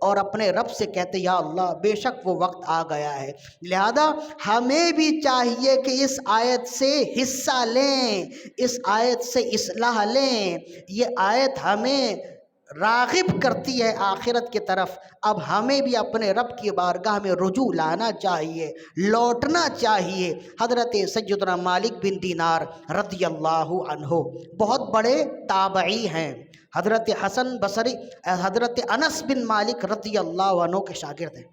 اور اپنے رب سے کہتے یا اللہ بے شک وہ وقت آ گیا ہے، لہذا ہمیں بھی چاہیے کہ اس آیت سے حصہ لیں، اس آیت سے اصلاح لیں۔ یہ آیت ہمیں راغب کرتی ہے آخرت کی طرف۔ اب ہمیں بھی اپنے رب کی بارگاہ میں رجوع لانا چاہیے، لوٹنا چاہیے۔ حضرت سیدنا مالک بن دینار رضی اللہ عنہ بہت بڑے تابعی ہیں، حضرت حسن بصری حضرت انس بن مالک رضی اللہ عنہ کے شاگرد ہیں۔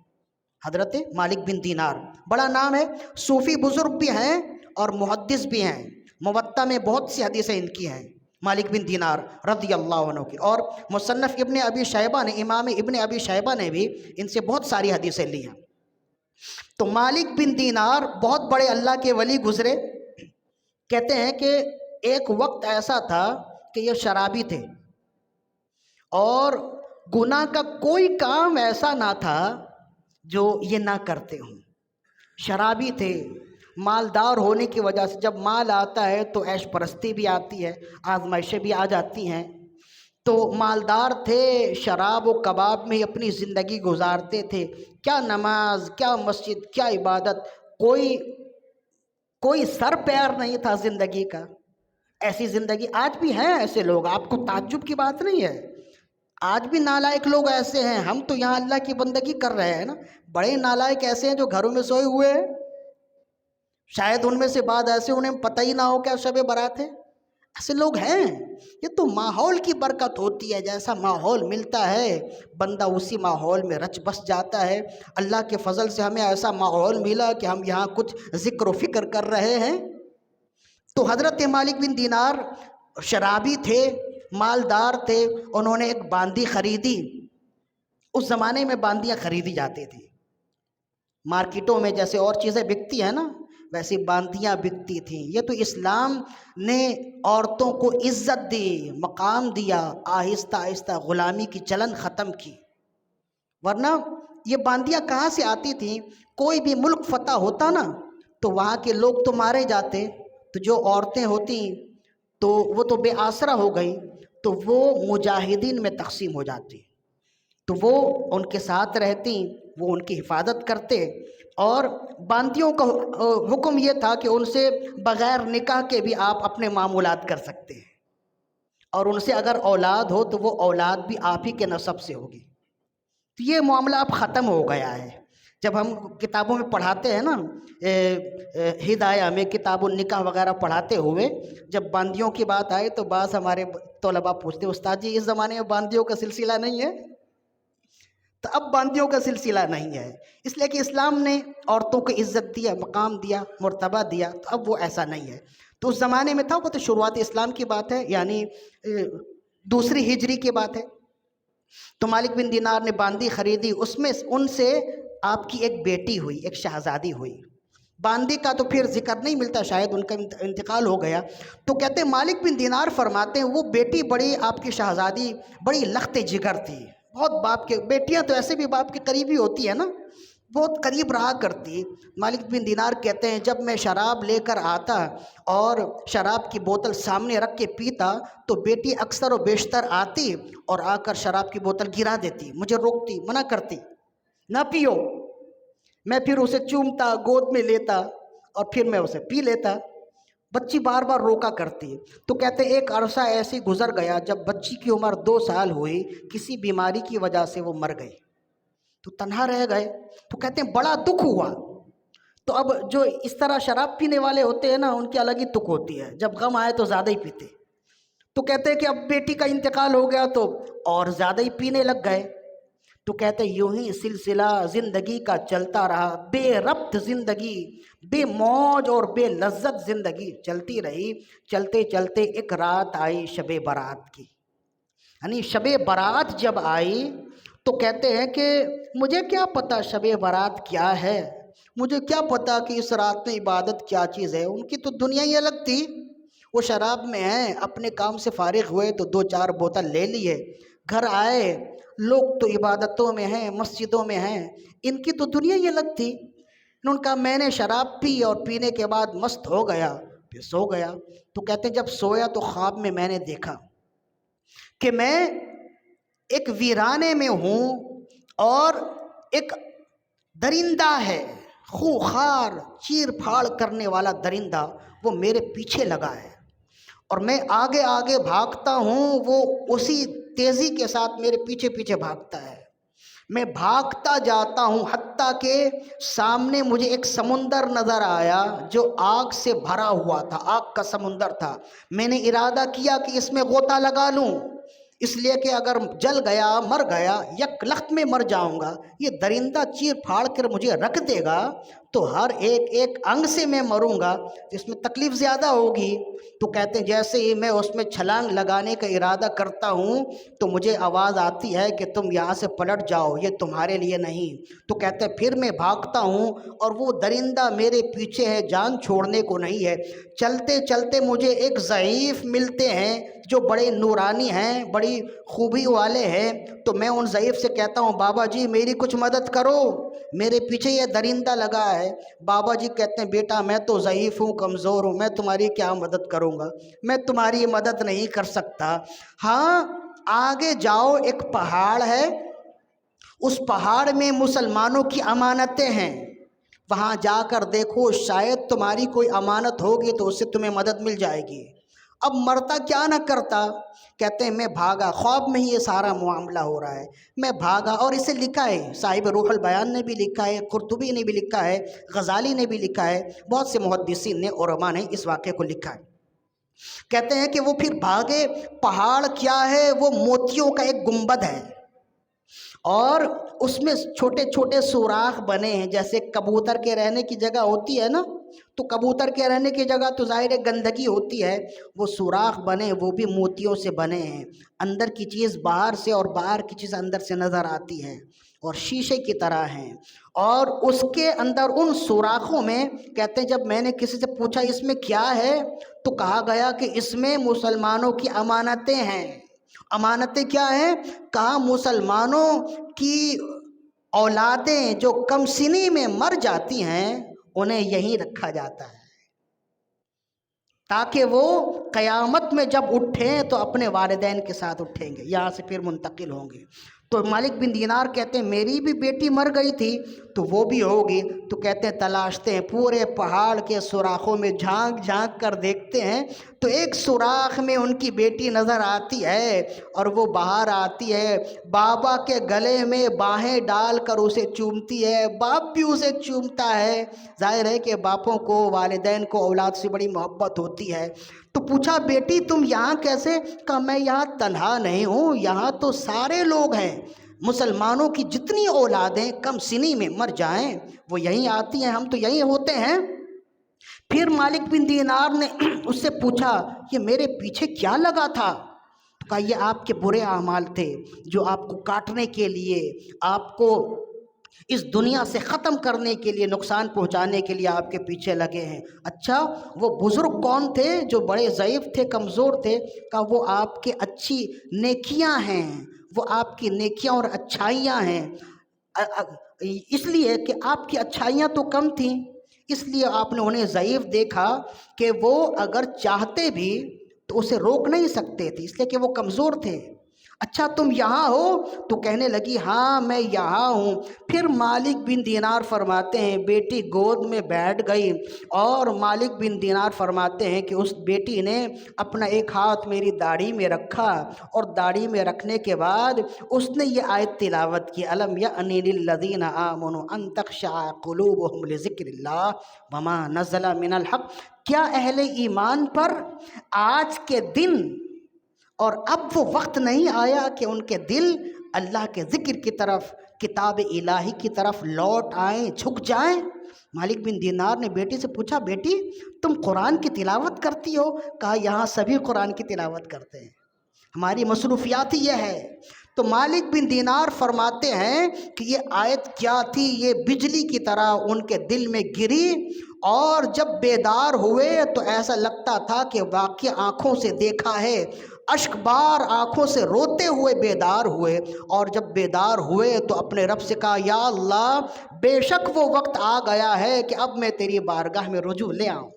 حضرت مالک بن دینار بڑا نام ہے، صوفی بزرگ بھی ہیں اور محدث بھی ہیں، موطا میں بہت سی حدیثیں ان کی ہیں مالک بن دینار رضی اللہ عنہ کی، اور مصنف ابن ابی شیبہ نے، امام ابن ابی شیبہ نے بھی ان سے بہت ساری حدیثیں لی ہیں۔ تو مالک بن دینار بہت بڑے اللہ کے ولی گزرے۔ کہتے ہیں کہ ایک وقت ایسا تھا کہ یہ شرابی تھے اور گناہ کا کوئی کام ایسا نہ تھا جو یہ نہ کرتے ہوں۔ شرابی تھے، مالدار ہونے کی وجہ سے جب مال آتا ہے تو عیش پرستی بھی آتی ہے، آزمائشیں بھی آ جاتی ہیں۔ تو مالدار تھے، شراب و کباب میں اپنی زندگی گزارتے تھے، کیا نماز، کیا مسجد، کیا عبادت، کوئی سر پیر نہیں تھا زندگی کا۔ ایسی زندگی آج بھی ہیں ایسے لوگ، آپ کو تعجب کی بات نہیں ہے، آج بھی نالائق لوگ ایسے ہیں۔ ہم تو یہاں اللہ کی بندگی کر رہے ہیں نا، بڑے نالائق ایسے ہیں جو گھروں میں سوئے ہوئے ہیں، شاید ان میں سے بعض ایسے انہیں پتہ ہی نہ ہو کیا شب برات ہے، ایسے لوگ ہیں۔ یہ تو ماحول کی برکت ہوتی ہے، جیسا ماحول ملتا ہے بندہ اسی ماحول میں رچ بس جاتا ہے۔ اللہ کے فضل سے ہمیں ایسا ماحول ملا کہ ہم یہاں کچھ ذکر و فکر کر رہے ہیں۔ تو حضرت مالک بن دینار شرابی تھے، مالدار تھے، انہوں نے ایک باندی خریدی۔ اس زمانے میں باندیاں خریدی جاتی تھیں، مارکیٹوں میں جیسے اور چیزیں بکتی ہیں نا ویسی باندیاں بکتی تھیں۔ یہ تو اسلام نے عورتوں کو عزت دی، مقام دیا، آہستہ آہستہ غلامی کی چلن ختم کی، ورنہ یہ باندیاں کہاں سے آتی تھیں؟ کوئی بھی ملک فتح ہوتا نا تو وہاں کے لوگ تو مارے جاتے، تو جو عورتیں ہوتی تو وہ تو بے آسرا ہو گئی، تو وہ مجاہدین میں تقسیم ہو جاتی، تو وہ ان کے ساتھ رہتی، وہ ان کی حفاظت کرتے۔ اور باندیوں کا حکم یہ تھا کہ ان سے بغیر نکاح کے بھی آپ اپنے معمولات کر سکتے ہیں، اور ان سے اگر اولاد ہو تو وہ اولاد بھی آپ ہی کے نسب سے ہوگی۔ تو یہ معاملہ اب ختم ہو گیا ہے۔ جب ہم کتابوں میں پڑھاتے ہیں نا، ہدایہ میں کتاب النکاح وغیرہ پڑھاتے ہوئے جب باندیوں کی بات آئے تو بعض ہمارے طلباء پوچھتے استاد جی اس زمانے میں باندیوں کا سلسلہ نہیں ہے؟ تو اب باندیوں کا سلسلہ نہیں ہے، اس لیے کہ اسلام نے عورتوں کو عزت دیا، مقام دیا، مرتبہ دیا، تو اب وہ ایسا نہیں ہے۔ تو اس زمانے میں تھا، وہ تو شروعات اسلام کی بات ہے، یعنی دوسری ہجری کی بات ہے۔ تو مالک بن دینار نے باندی خریدی، اس میں ان سے آپ کی ایک بیٹی ہوئی، ایک شہزادی ہوئی۔ باندی کا تو پھر ذکر نہیں ملتا، شاید ان کا انتقال ہو گیا۔ تو کہتے ہیں مالک بن دینار فرماتے ہیں وہ بیٹی بڑی، آپ کی شہزادی بڑی لخت جگر تھی، بہت باپ کے، بیٹیاں تو ایسے بھی باپ کے قریبی ہوتی ہیں نا، بہت قریب رہا کرتی۔ مالک بن دینار کہتے ہیں جب میں شراب لے کر آتا اور شراب کی بوتل سامنے رکھ کے پیتا تو بیٹی اکثر و بیشتر آتی اور آ کر شراب کی بوتل گرا دیتی، مجھے روکتی، منع کرتی نہ پیو۔ میں پھر اسے چومتا، گود میں لیتا اور پھر میں اسے پی لیتا۔ بچی بار بار روکا کرتی۔ تو کہتے ایک عرصہ ایسی گزر گیا جب بچی کی عمر 2 سال ہوئی، کسی بیماری کی وجہ سے وہ مر گئی، تو تنہا رہ گئے۔ تو کہتے ہیں بڑا دکھ ہوا۔ تو اب جو اس طرح شراب پینے والے ہوتے ہیں نا ان کی الگ ہی دکھ ہوتی ہے، جب غم آئے تو زیادہ ہی پیتے۔ تو کہتے ہیں کہ اب بیٹی کا انتقال ہو گیا تو اور زیادہ ہی پینے لگ گئے۔ تو کہتے یوں ہی سلسلہ زندگی کا چلتا رہا، بے ربط زندگی، بے موج اور بے لذت زندگی چلتی رہی۔ چلتے چلتے ایک رات آئی شب برات کی، یعنی شب برات جب آئی تو کہتے ہیں کہ مجھے کیا پتہ شب برات کیا ہے، مجھے کیا پتہ کہ اس رات میں عبادت کیا چیز ہے۔ ان کی تو دنیا ہی الگ تھی، وہ شراب میں ہیں، اپنے کام سے فارغ ہوئے تو 2-4 بوتل لے لیے، گھر آئے، لوگ تو عبادتوں میں ہیں، مسجدوں میں ہیں، ان کی تو دنیا ہی الگ تھی۔ انہوں نے کہا میں نے شراب پی اور پینے کے بعد مست ہو گیا، پھر سو گیا۔ تو کہتے ہیں جب سویا تو خواب میں نے دیکھا کہ میں ایک ویرانے میں ہوں اور ایک درندہ ہے، خوخار چیر پھاڑ کرنے والا درندہ، وہ میرے پیچھے لگا ہے اور میں آگے آگے بھاگتا ہوں، وہ اسی تیزی کے ساتھ میرے پیچھے پیچھے بھاگتا ہے۔ میں بھاگتا جاتا ہوں حتیٰ کہ سامنے مجھے ایک سمندر نظر آیا جو آگ سے بھرا ہوا تھا، آگ کا سمندر تھا۔ میں نے ارادہ کیا کہ اس میں غوطہ لگا لوں، اس لیے کہ اگر جل گیا، مر گیا، یک لخت میں مر جاؤں گا، یہ درندہ چیر پھاڑ کر مجھے رکھ دے گا تو ہر ایک ایک انگ سے میں مروں گا، اس میں تکلیف زیادہ ہوگی۔ تو کہتے ہیں جیسے ہی میں اس میں چھلانگ لگانے کا ارادہ کرتا ہوں تو مجھے آواز آتی ہے کہ تم یہاں سے پلٹ جاؤ، یہ تمہارے لیے نہیں۔ تو کہتے ہیں پھر میں بھاگتا ہوں اور وہ درندہ میرے پیچھے ہے، جان چھوڑنے کو نہیں ہے۔ چلتے چلتے مجھے ایک ضعیف ملتے ہیں جو بڑے نورانی ہیں، بڑی خوبی والے ہیں، تو میں ان ضعیف سے کہتا ہوں بابا جی میری کچھ مدد کرو، میرے پیچھے یہ درندہ لگا ہے۔ بابا جی کہتے ہیں بیٹا میں تو ضعیف ہوں، کمزور ہوں، میں تمہاری کیا مدد کروں گا، میں تمہاری مدد نہیں کر سکتا۔ ہاں آگے جاؤ، ایک پہاڑ ہے، اس پہاڑ میں مسلمانوں کی امانتیں ہیں، وہاں جا کر دیکھو، شاید تمہاری کوئی امانت ہوگی تو اس سے تمہیں مدد مل جائے گی۔ اب مرتا کیا نہ کرتا۔ کہتے ہیں میں بھاگا، خواب میں ہی یہ سارا معاملہ ہو رہا ہے، میں بھاگا، اور اسے لکھا ہے صاحب روح البیان نے بھی لکھا ہے، قرطبی نے بھی لکھا ہے، غزالی نے بھی لکھا ہے، بہت سے محدثین نے، علماء نے اس واقعے کو لکھا ہے۔ کہتے ہیں کہ وہ پھر بھاگے، پہاڑ کیا ہے، وہ موتیوں کا ایک گنبد ہے اور اس میں چھوٹے چھوٹے سوراخ بنے ہیں، جیسے کبوتر کے رہنے کی جگہ ہوتی ہے نا، تو کبوتر کے رہنے کی جگہ تو ظاہر گندگی ہوتی ہے، وہ سوراخ بنے وہ بھی موتیوں سے بنے ہیں، اندر کی چیز باہر سے اور باہر کی چیز اندر سے نظر آتی ہے اور شیشے کی طرح ہیں، اور اس کے اندر ان سوراخوں میں کہتے ہیں جب میں نے کسی سے پوچھا اس میں کیا ہے تو کہا گیا کہ اس میں مسلمانوں کی امانتیں ہیں۔ امانتیں کیا ہیں؟ کہا مسلمانوں کی اولادیں جو کم سنی میں مر جاتی ہیں انہیں یہیں رکھا جاتا ہے تاکہ وہ قیامت میں جب اٹھیں تو اپنے والدین کے ساتھ اٹھیں گے، یہاں سے پھر منتقل ہوں گے۔ تو مالک بن دینار کہتے ہیں میری بھی بیٹی مر گئی تھی تو وہ بھی ہوگی، تو کہتے ہیں تلاشتے ہیں، پورے پہاڑ کے سوراخوں میں جھانک جھانک کر دیکھتے ہیں تو ایک سوراخ میں ان کی بیٹی نظر آتی ہے اور وہ باہر آتی ہے، بابا کے گلے میں باہیں ڈال کر اسے چومتی ہے، باپ بھی اسے چومتا ہے۔ ظاہر ہے کہ باپوں کو، والدین کو اولاد سے بڑی محبت ہوتی ہے۔ تو پوچھا بیٹی تم یہاں کیسے؟ کہا میں یہاں تنہا نہیں ہوں، یہاں تو سارے لوگ ہیں، مسلمانوں کی جتنی اولادیں کم سنی میں مر جائیں وہ یہیں آتی ہیں، ہم تو یہیں ہوتے ہیں۔ پھر مالک بن دینار نے اس سے پوچھا یہ میرے پیچھے کیا لگا تھا؟ کہا یہ آپ کے برے اعمال تھے جو آپ کو کاٹنے کے لیے، آپ کو اس دنیا سے ختم کرنے کے لیے، نقصان پہنچانے کے لیے آپ کے پیچھے لگے ہیں۔ اچھا وہ بزرگ کون تھے جو بڑے ضعیف تھے، کمزور تھے؟ کہا وہ آپ کے اچھی نیکیاں ہیں، وہ آپ کی نیکیاں اور اچھائیاں ہیں، اس لیے کہ آپ کی اچھائیاں تو کم تھیں، اس لیے آپ نے انہیں ضعیف دیکھا کہ وہ اگر چاہتے بھی تو اسے روک نہیں سکتے تھے، اس لیے کہ وہ کمزور تھے۔ اچھا تم یہاں ہو؟ تو کہنے لگی ہاں میں یہاں ہوں۔ پھر مالک بن دینار فرماتے ہیں بیٹی گود میں بیٹھ گئی اور مالک بن دینار فرماتے ہیں کہ اس بیٹی نے اپنا ایک ہاتھ میری داڑھی میں رکھا اور داڑھی میں رکھنے کے بعد اس نے یہ آیت تلاوت کی، الم یأن للذین آمنوا ان تخشع قلوبهم لذکر اللہ وما نزل من الحق۔ کیا اہل ایمان پر آج کے دن اور اب وہ وقت نہیں آیا کہ ان کے دل اللہ کے ذکر کی طرف، کتاب الہی کی طرف لوٹ آئیں، جھک جائیں؟ مالک بن دینار نے بیٹی سے پوچھا بیٹی تم قرآن کی تلاوت کرتی ہو؟ کہا یہاں سبھی قرآن کی تلاوت کرتے ہیں، ہماری مصروفیات ہی یہ ہے۔ تو مالک بن دینار فرماتے ہیں کہ یہ آیت کیا تھی، یہ بجلی کی طرح ان کے دل میں گری اور جب بیدار ہوئے تو ایسا لگتا تھا کہ واقعی آنکھوں سے دیکھا ہے، اشک بار آنکھوں سے روتے ہوئے بیدار ہوئے، اور جب بیدار ہوئے تو اپنے رب سے کہا یا اللہ بے شک وہ وقت آ گیا ہے کہ اب میں تیری بارگاہ میں رجوع لے آؤں۔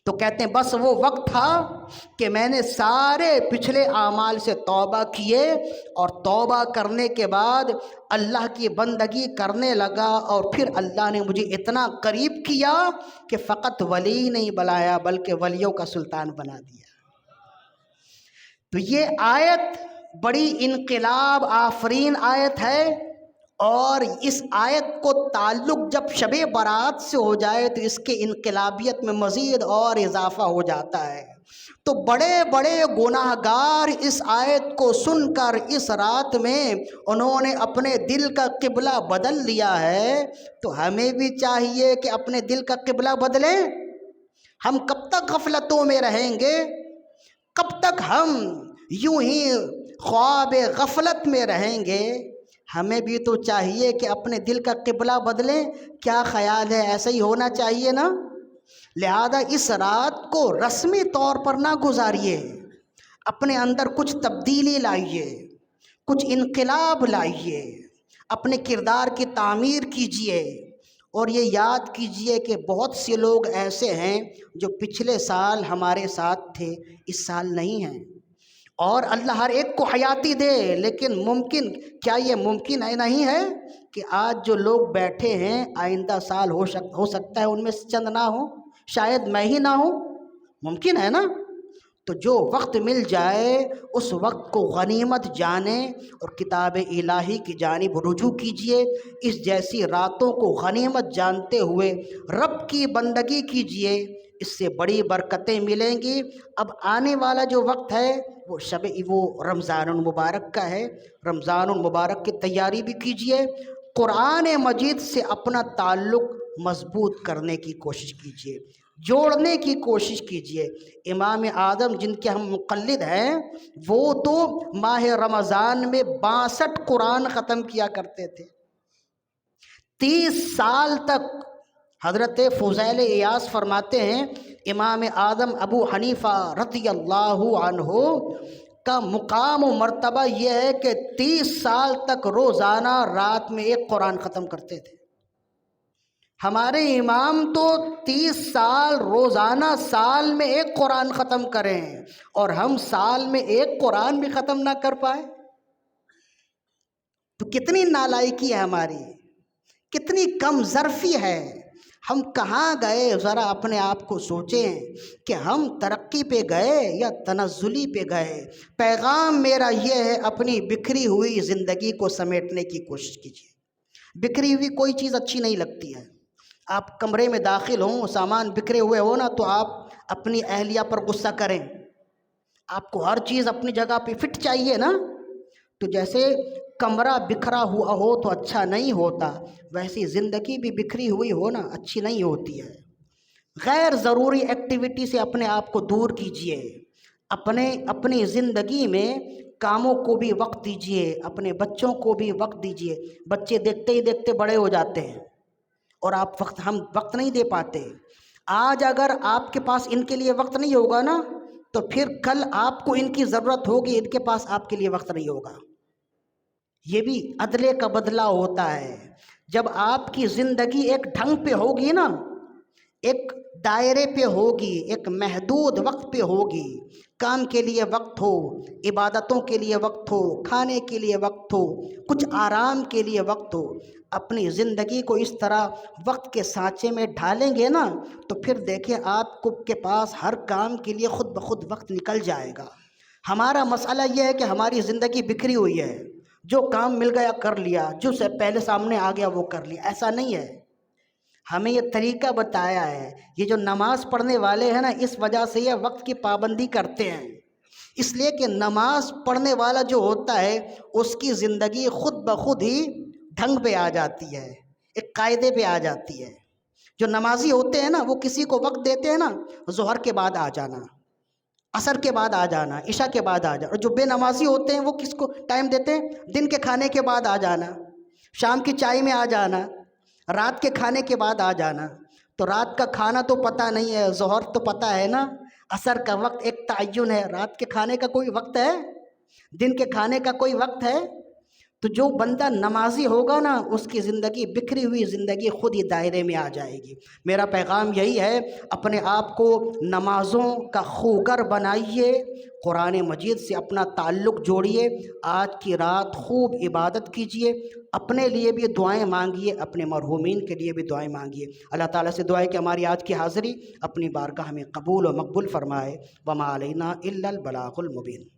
تو کہتے ہیں بس وہ وقت تھا کہ میں نے سارے پچھلے اعمال سے توبہ کیے، اور توبہ کرنے کے بعد اللہ کی بندگی کرنے لگا، اور پھر اللہ نے مجھے اتنا قریب کیا کہ فقط ولی نہیں بنایا بلکہ ولیوں کا سلطان بنا دیا۔ تو یہ آیت بڑی انقلاب آفرین آیت ہے، اور اس آیت کو تعلق جب شب برات سے ہو جائے تو اس کے انقلابیت میں مزید اور اضافہ ہو جاتا ہے۔ تو بڑے بڑے گناہ گار اس آیت کو سن کر اس رات میں انہوں نے اپنے دل کا قبلہ بدل لیا ہے، تو ہمیں بھی چاہیے کہ اپنے دل کا قبلہ بدلیں۔ ہم کب تک غفلتوں میں رہیں گے؟ کب تک ہم یوں ہی خواب غفلت میں رہیں گے؟ ہمیں بھی تو چاہیے کہ اپنے دل کا قبلہ بدلیں۔ کیا خیال ہے؟ ایسا ہی ہونا چاہیے نا؟ لہذا اس رات کو رسمی طور پر نہ گزاریے، اپنے اندر کچھ تبدیلی لائیے، کچھ انقلاب لائیے، اپنے کردار کی تعمیر کیجیے، اور یہ یاد کیجیے کہ بہت سے لوگ ایسے ہیں جو پچھلے سال ہمارے ساتھ تھے، اس سال نہیں ہیں، اور اللہ ہر ایک کو حیاتی دے، لیکن ممکن کیا یہ ممکن ہے نہیں ہے کہ آج جو لوگ بیٹھے ہیں آئندہ سال ہو سکتا ہے ان میں سے چند نہ ہوں، شاید میں ہی نہ ہوں، ممکن ہے نا؟ تو جو وقت مل جائے اس وقت کو غنیمت جانیں اور کتاب الہی کی جانب رجوع کیجئے۔ اس جیسی راتوں کو غنیمت جانتے ہوئے رب کی بندگی کیجئے، اس سے بڑی برکتیں ملیں گی۔ اب آنے والا جو وقت ہے وہ رمضان المبارک کا ہے۔ رمضان المبارک کی تیاری بھی کیجئے، قرآن مجید سے اپنا تعلق مضبوط کرنے کی کوشش کیجئے، جوڑنے کی کوشش کیجئے۔ امام اعظم جن کے ہم مقلد ہیں وہ تو ماہ رمضان میں 62 قرآن ختم کیا کرتے تھے، 30 سال تک۔ حضرت فضیل عیاض فرماتے ہیں امام اعظم ابو حنیفہ رضی اللہ عنہ کا مقام و مرتبہ یہ ہے کہ 30 سال تک روزانہ رات میں ایک قرآن ختم کرتے تھے۔ ہمارے امام تو 30 سال روزانہ سال میں ایک قرآن ختم کریں، اور ہم سال میں ایک قرآن بھی ختم نہ کر پائے، تو کتنی نالائکی ہے ہماری، کتنی کم ظرفی ہے۔ ہم کہاں گئے؟ ذرا اپنے آپ کو سوچیں کہ ہم ترقی پہ گئے یا تنزلی پہ گئے۔ پیغام میرا یہ ہے، اپنی بکھری ہوئی زندگی کو سمیٹنے کی کوشش کیجیے۔ بکھری ہوئی کوئی چیز اچھی نہیں لگتی ہے۔ آپ کمرے میں داخل ہوں، سامان بکھرے ہوئے ہو نا، تو آپ اپنی اہلیہ پر غصہ کریں۔ آپ کو ہر چیز اپنی جگہ پہ فٹ چاہیے نا، تو جیسے کمرہ بکھرا ہوا ہو تو اچھا نہیں ہوتا، ویسی زندگی بھی بکھری ہوئی ہو نا اچھی نہیں ہوتی ہے۔ غیر ضروری ایکٹیویٹی سے اپنے آپ کو دور کیجیے، اپنی زندگی میں کاموں کو بھی وقت دیجیے، اپنے بچوں کو بھی وقت دیجیے۔ بچے دیکھتے ہی دیکھتے بڑے ہو جاتے ہیں، اور ہم وقت نہیں دے پاتے۔ آج اگر آپ کے پاس ان کے لیے وقت نہیں ہوگا نا، تو پھر کل آپ کو ان کی ضرورت ہوگی، ان کے پاس آپ کے لیے وقت نہیں ہوگا۔ یہ بھی عدلے کا بدلہ ہوتا ہے۔ جب آپ کی زندگی ایک ڈھنگ پہ ہوگی نا، ایک دائرے پہ ہوگی، ایک محدود وقت پہ ہوگی، کام کے لیے وقت ہو، عبادتوں کے لیے وقت ہو، کھانے کے لیے وقت ہو، کچھ آرام کے لیے وقت ہو، اپنی زندگی کو اس طرح وقت کے سانچے میں ڈھالیں گے نا، تو پھر دیکھیں آپ کے پاس ہر کام کے لیے خود بخود وقت نکل جائے گا۔ ہمارا مسئلہ یہ ہے کہ ہماری زندگی بکھری ہوئی ہے، جو کام مل گیا کر لیا، جو سے پہلے سامنے آ گیا وہ کر لیا۔ ایسا نہیں ہے، ہمیں یہ طریقہ بتایا ہے۔ یہ جو نماز پڑھنے والے ہیں نا، اس وجہ سے یہ وقت کی پابندی کرتے ہیں، اس لیے کہ نماز پڑھنے والا جو ہوتا ہے اس کی زندگی خود بخود ہی ڈھنگ پہ آ جاتی ہے، ایک قاعدے پہ آ جاتی ہے۔ جو نمازی ہوتے ہیں نا، وہ کسی کو وقت دیتے ہیں نا، ظہر کے بعد آ جانا، عصر کے بعد آ جانا، عشاء کے بعد آ جانا۔ اور جو بے نمازی ہوتے ہیں وہ کس کو ٹائم دیتے ہیں؟ دن کے کھانے کے بعد آ جانا، شام کی چائے میں آ جانا، رات کے کھانے کے بعد آ جانا۔ تو رات کا کھانا تو پتہ نہیں ہے، ظہر تو پتہ ہے نا، عصر کا وقت ایک تعین ہے، رات کے کھانے کا کوئی وقت ہے؟ دن کے کھانے کا کوئی وقت ہے؟ تو جو بندہ نمازی ہوگا نا اس کی زندگی بکھری ہوئی زندگی خود ہی دائرے میں آ جائے گی۔ میرا پیغام یہی ہے، اپنے آپ کو نمازوں کا خوگر بنائیے، قرآن مجید سے اپنا تعلق جوڑیے، آج کی رات خوب عبادت کیجیے، اپنے لیے بھی دعائیں مانگیے، اپنے مرحومین کے لیے بھی دعائیں مانگیے۔ اللہ تعالیٰ سے دعا ہے کہ ہماری آج کی حاضری اپنی بارگاہ میں قبول و مقبول فرمائے۔ وما علینا الا البلاغ المبین۔